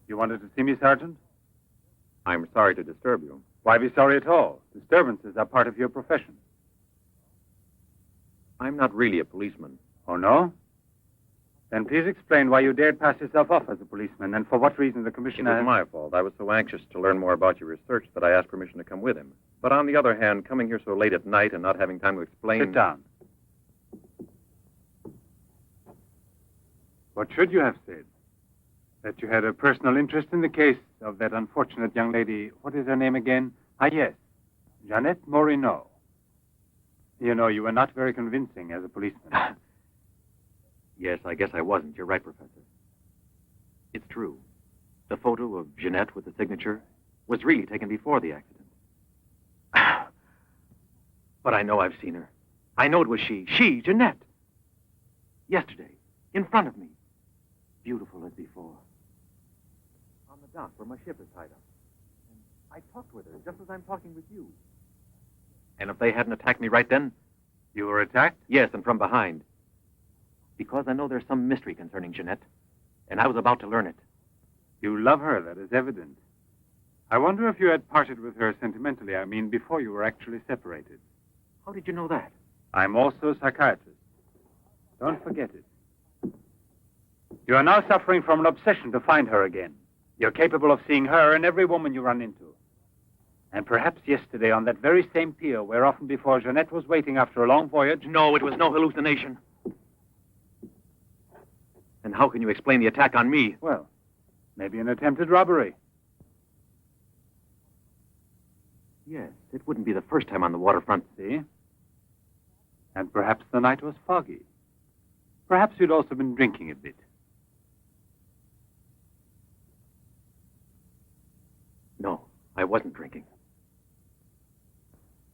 You wanted to see me, Sergeant? I'm sorry to disturb you. Why be sorry at all? Disturbances are part of your profession. I'm not really a policeman. Oh, no? Then please explain why you dared pass yourself off as a policeman, and for what reason the It commissioner... was my fault. I was so anxious to learn more about your research that I asked permission to come with him. But on the other hand, coming here so late at night and not having time to explain... Sit down. What should you have said? That you had a personal interest in the case of that unfortunate young lady. What is her name again? Ah, yes. Jeanette Moreau. You know, you were not very convincing as a policeman. Yes, I guess I wasn't. You're right, Professor. It's true. The photo of Jeanette with the signature was really taken before the accident. But I know I've seen her. I know it was she, Jeanette. Yesterday, in front of me. Beautiful as before. On the dock where my ship is tied up. And I talked with her just as I'm talking with you. And if they hadn't attacked me right then, You were attacked? Yes, and from behind. Because I know there's some mystery concerning Jeanette, and I was about to learn it. You love her, that is evident. I wonder if you had parted with her sentimentally, I mean, before you were actually separated. How did you know that? I'm also a psychiatrist. Don't forget it. You are now suffering from an obsession to find her again. You're capable of seeing her and every woman you run into. And perhaps yesterday on that very same pier where often before Jeanette was waiting after a long voyage... No, it was no hallucination. And how can you explain the attack on me? Well, maybe an attempted robbery. Yes, it wouldn't be the first time on the waterfront. See? And perhaps the night was foggy. Perhaps you'd also been drinking a bit. No, I wasn't drinking.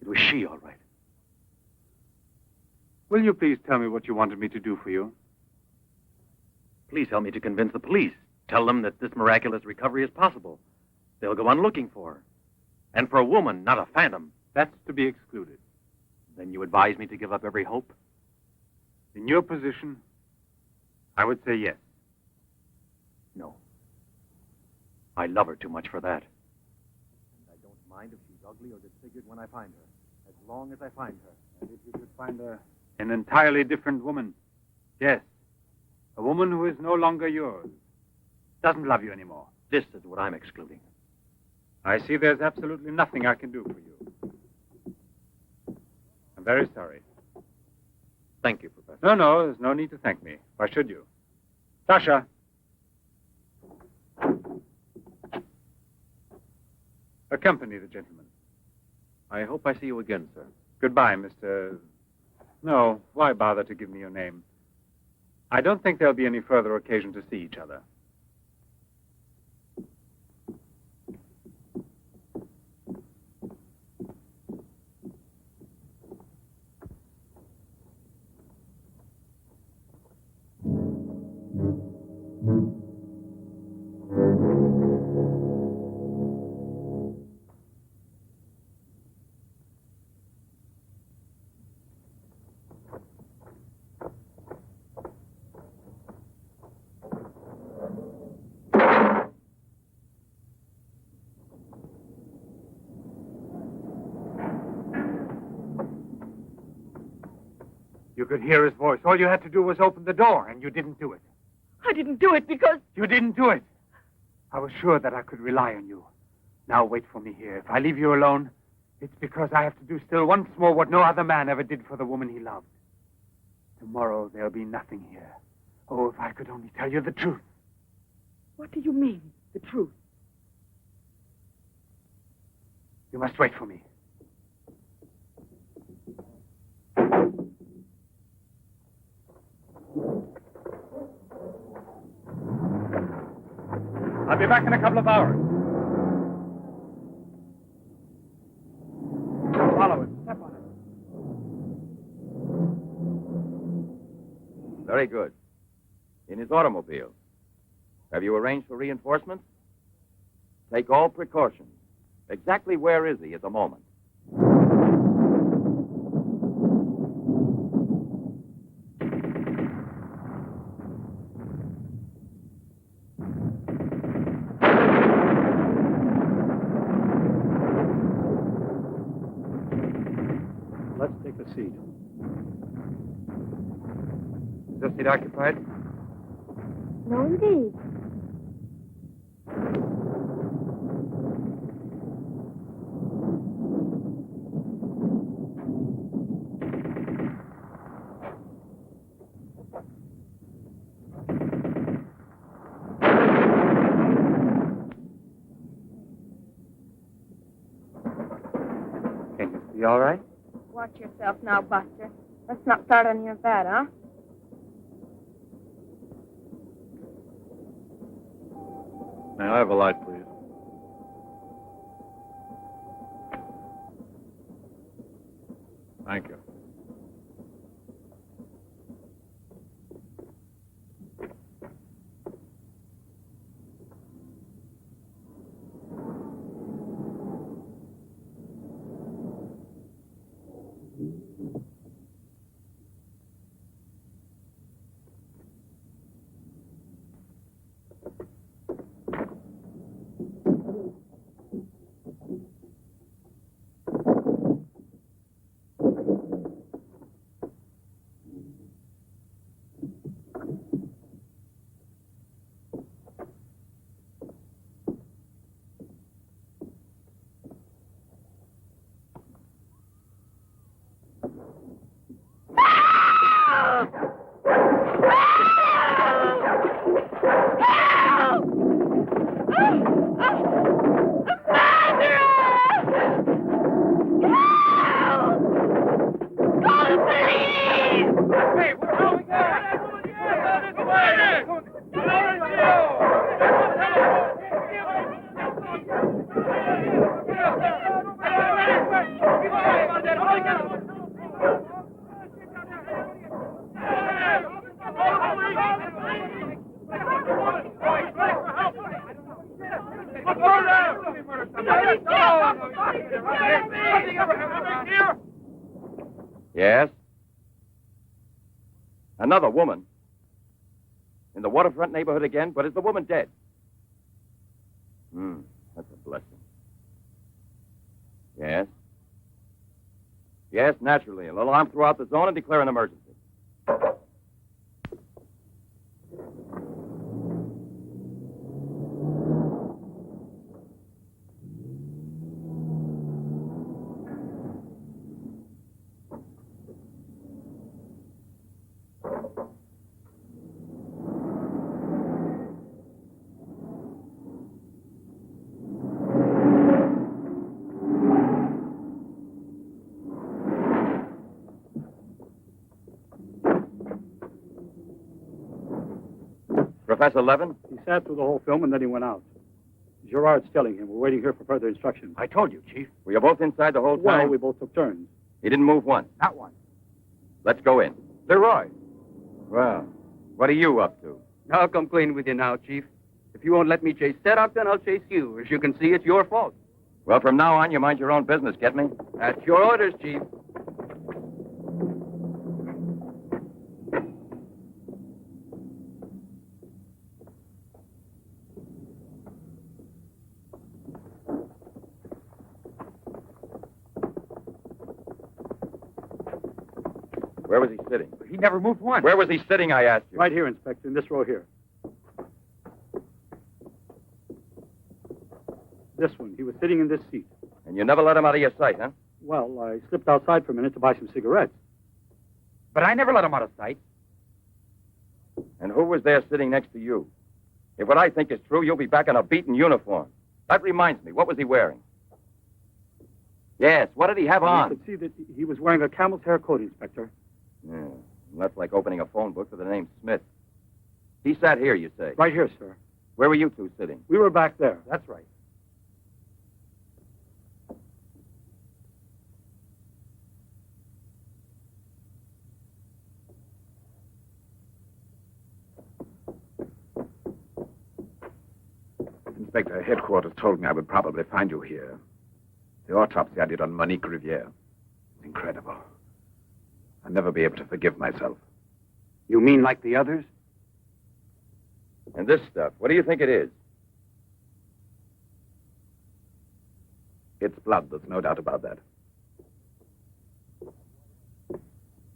It was she, all right. Will you please tell me what you wanted me to do for you? Please help me to convince the police. Tell them that this miraculous recovery is possible. They'll go on looking for her. And for a woman, not a phantom. That's to be excluded. Then you advise me to give up every hope? In your position, I would say yes. No. I love her too much for that. And I don't mind if she's ugly or disfigured when I find her, as long as I find her. And if you could find an entirely different woman, yes. A woman who is no longer yours. Doesn't love you anymore. This is what I'm excluding. I see there's absolutely nothing I can do for you. I'm very sorry. Thank you, Professor. No, there's no need to thank me. Why should you? Sasha. Accompany the gentleman. I hope I see you again, sir. Goodbye, Mr... No, why bother to give me your name? I don't think there'll be any further occasion to see each other. You could hear his voice. All you had to do was open the door, and you didn't do it. I didn't do it because... You didn't do it. I was sure that I could rely on you. Now wait for me here. If I leave you alone, it's because I have to do still once more what no other man ever did for the woman he loved. Tomorrow there'll be nothing here. Oh, if I could only tell you the truth. What do you mean, the truth? You must wait for me. I'll be back in a couple of hours. Follow it. Step on it. Very good. In his automobile. Have you arranged for reinforcements? Take all precautions. Exactly where is he at the moment? Let's take a seat. Is this seat occupied? No, indeed. Can you see all right? Watch yourself now, Buster. Let's not start on your bed, huh? May I have a light, please? Thank you. Yes? Another woman? In the waterfront neighborhood again? But is the woman dead? That's a blessing. Yes? Yes, naturally. An alarm throughout the zone and declare an emergency. Professor Levin? He sat through the whole film and then he went out. Gerard's telling him. We're waiting here for further instructions. I told you, Chief. Were you both inside the whole time? Well, we both took turns. He didn't move once. Not one. Let's go in. Leroy. Well, what are you up to? I'll come clean with you now, Chief. If you won't let me chase Setup, then I'll chase you. As you can see, it's your fault. Well, from now on, you mind your own business, get me? That's your orders, Chief. Where was he sitting? He never moved once. Where was he sitting, I asked you? Right here, Inspector, in this row here. This one. He was sitting in this seat. And you never let him out of your sight, huh? Well, I slipped outside for a minute to buy some cigarettes. But I never let him out of sight. And who was there sitting next to you? If what I think is true, you'll be back in a beaten uniform. That reminds me, what was he wearing? Yes, what did he have on? You could see that he was wearing a camel's hair coat, Inspector. Yeah, that's like opening a phone book for the name Smith. He sat here, you say? Right here, sir. Where were you two sitting? We were back there. That's right. Inspector, headquarters told me I would probably find you here. The autopsy I did on Monique Riviere. It's incredible. I'll never be able to forgive myself. You mean like the others? And this stuff, what do you think it is? It's blood, there's no doubt about that.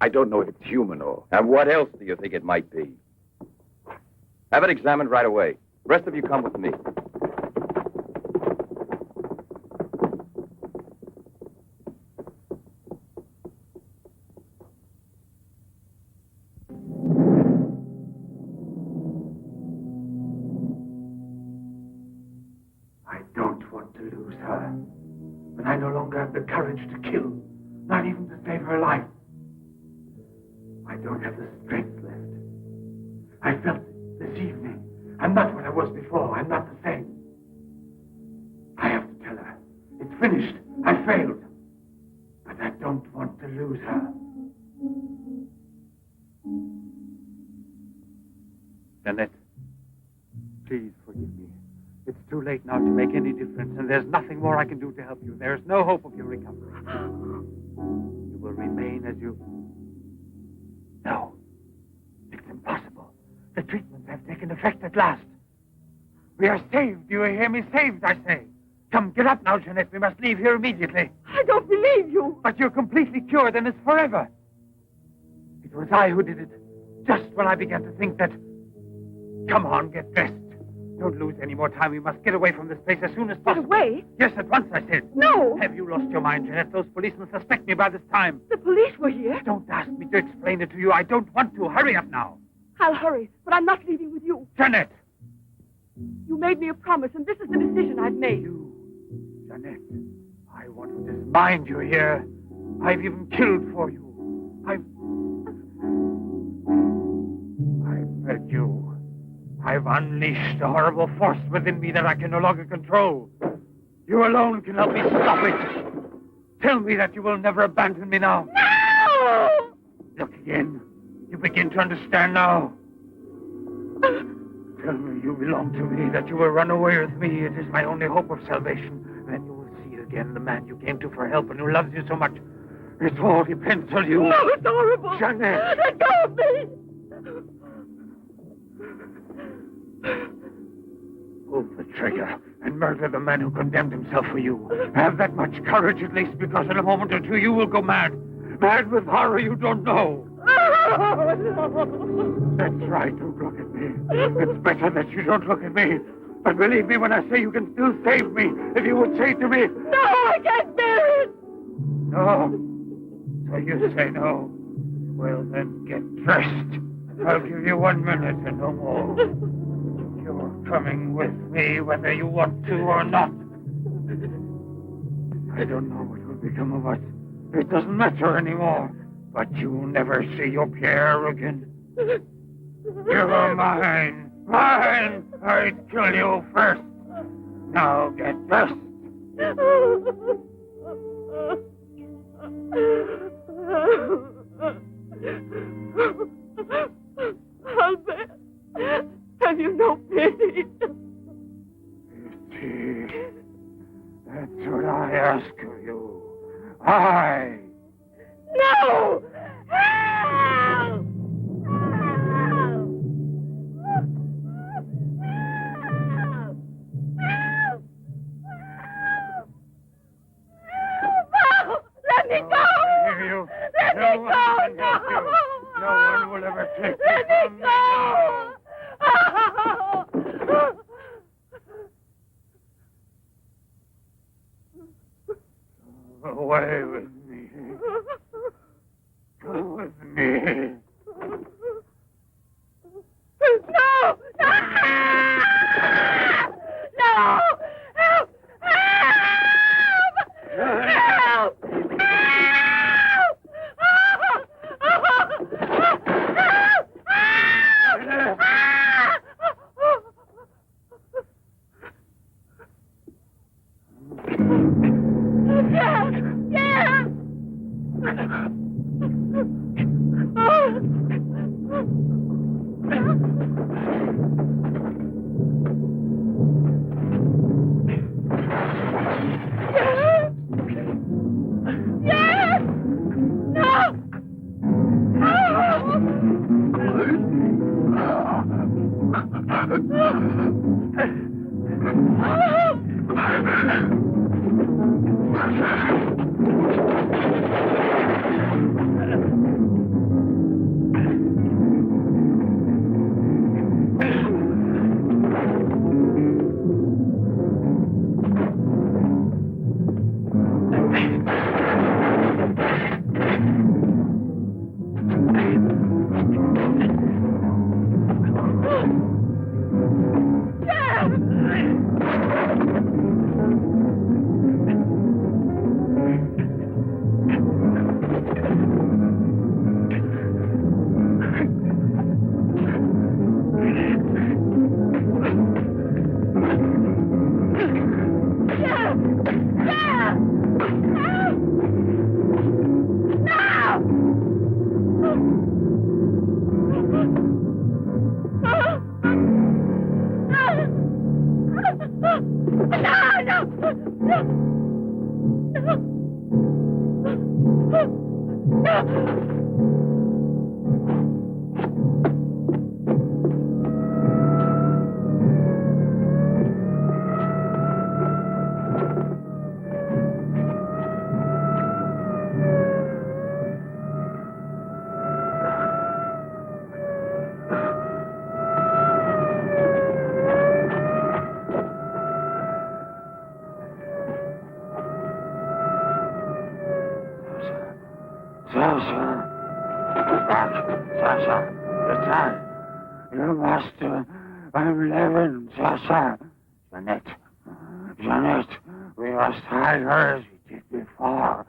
I don't know if it's human or... And what else do you think it might be? Have it examined right away. The rest of you come with me. But I no longer have the courage to kill, not even to save her life. I don't have the strength left. I felt it this evening. I'm not what I was before. I'm not the same. I have to tell her. It's finished. I failed. But I don't want to lose her. Jeanette, please forgive me. It's too late now to make any difference, and there's nothing more I can do to help you. There's no hope of your recovery. You will remain as you... No. It's impossible. The treatments have taken effect at last. We are saved. Do you hear me? Saved, I say. Come, get up now, Jeanette. We must leave here immediately. I don't believe you. But you're completely cured, and it's forever. It was I who did it. Just when I began to think that... Come on, get dressed. Don't lose any more time. We must get away from this place as soon as possible. Get away? Yes, at once, I said. No. Have you lost your mind, Jeanette? Those policemen suspect me by this time. The police were here. Don't ask me to explain it to you. I don't want to. Hurry up now. I'll hurry, but I'm not leaving with you. Jeanette! You made me a promise, and this is the decision I've made. You, Jeanette, I want to dismind you here. I've even killed for you. I've fed you. I've unleashed a horrible force within me that I can no longer control. You alone can help me stop it. Tell me that you will never abandon me now. No! Look again. You begin to understand now. Tell me you belong to me, that you will run away with me. It is my only hope of salvation. Then you will see again the man you came to for help and who loves you so much. It all depends on you. No, it's horrible. Jeanette. Let go of me. Pull the trigger and murder the man who condemned himself for you. Have that much courage at least, because in a moment or two you will go mad. Mad with horror you don't know. That's right, don't look at me. It's better that you don't look at me. But believe me when I say you can still save me. If you would say to me... No, I can't bear it. No. So you say no. Well, then get dressed. I'll give you 1 minute and no more. You're coming with me whether you want to or not. I don't know what will become of us. It doesn't matter anymore. But you'll never see your Pierre again. You're mine. Mine! I'd kill you first. Now get dressed. Albert, have you no pity? Pity? That's what I ask of you. I. No! Help! Let me go! Let me go! No one will ever take you Let from me me go! now. Away with me. Go with me. No! No! No! Help! Help! Help! Your master, I'm Levin, Sasha. Jeanette, we must hide her as we did before.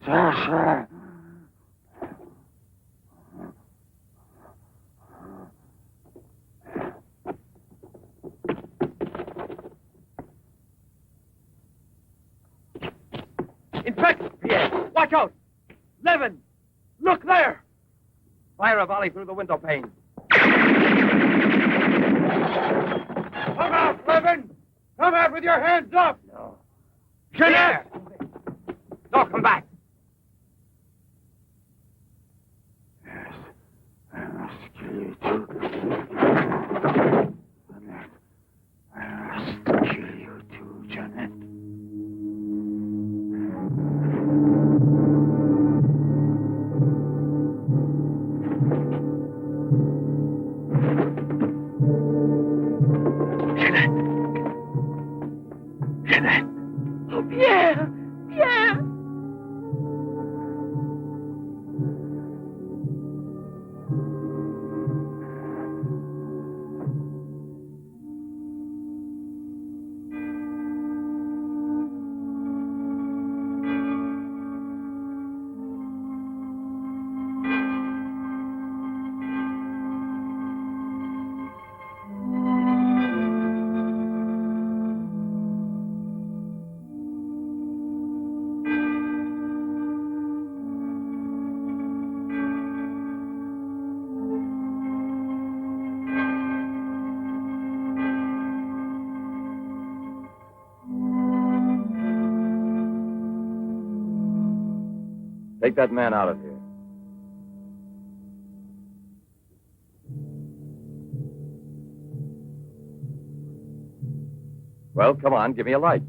Sasha. Inspector! Pierre, watch out! Levin! Look there! Fire a volley through the window pane. Come out, Levin! Come out with your hands up! No. Jeanette! No, come back. Take that man out of here. Well, come on, give me a light.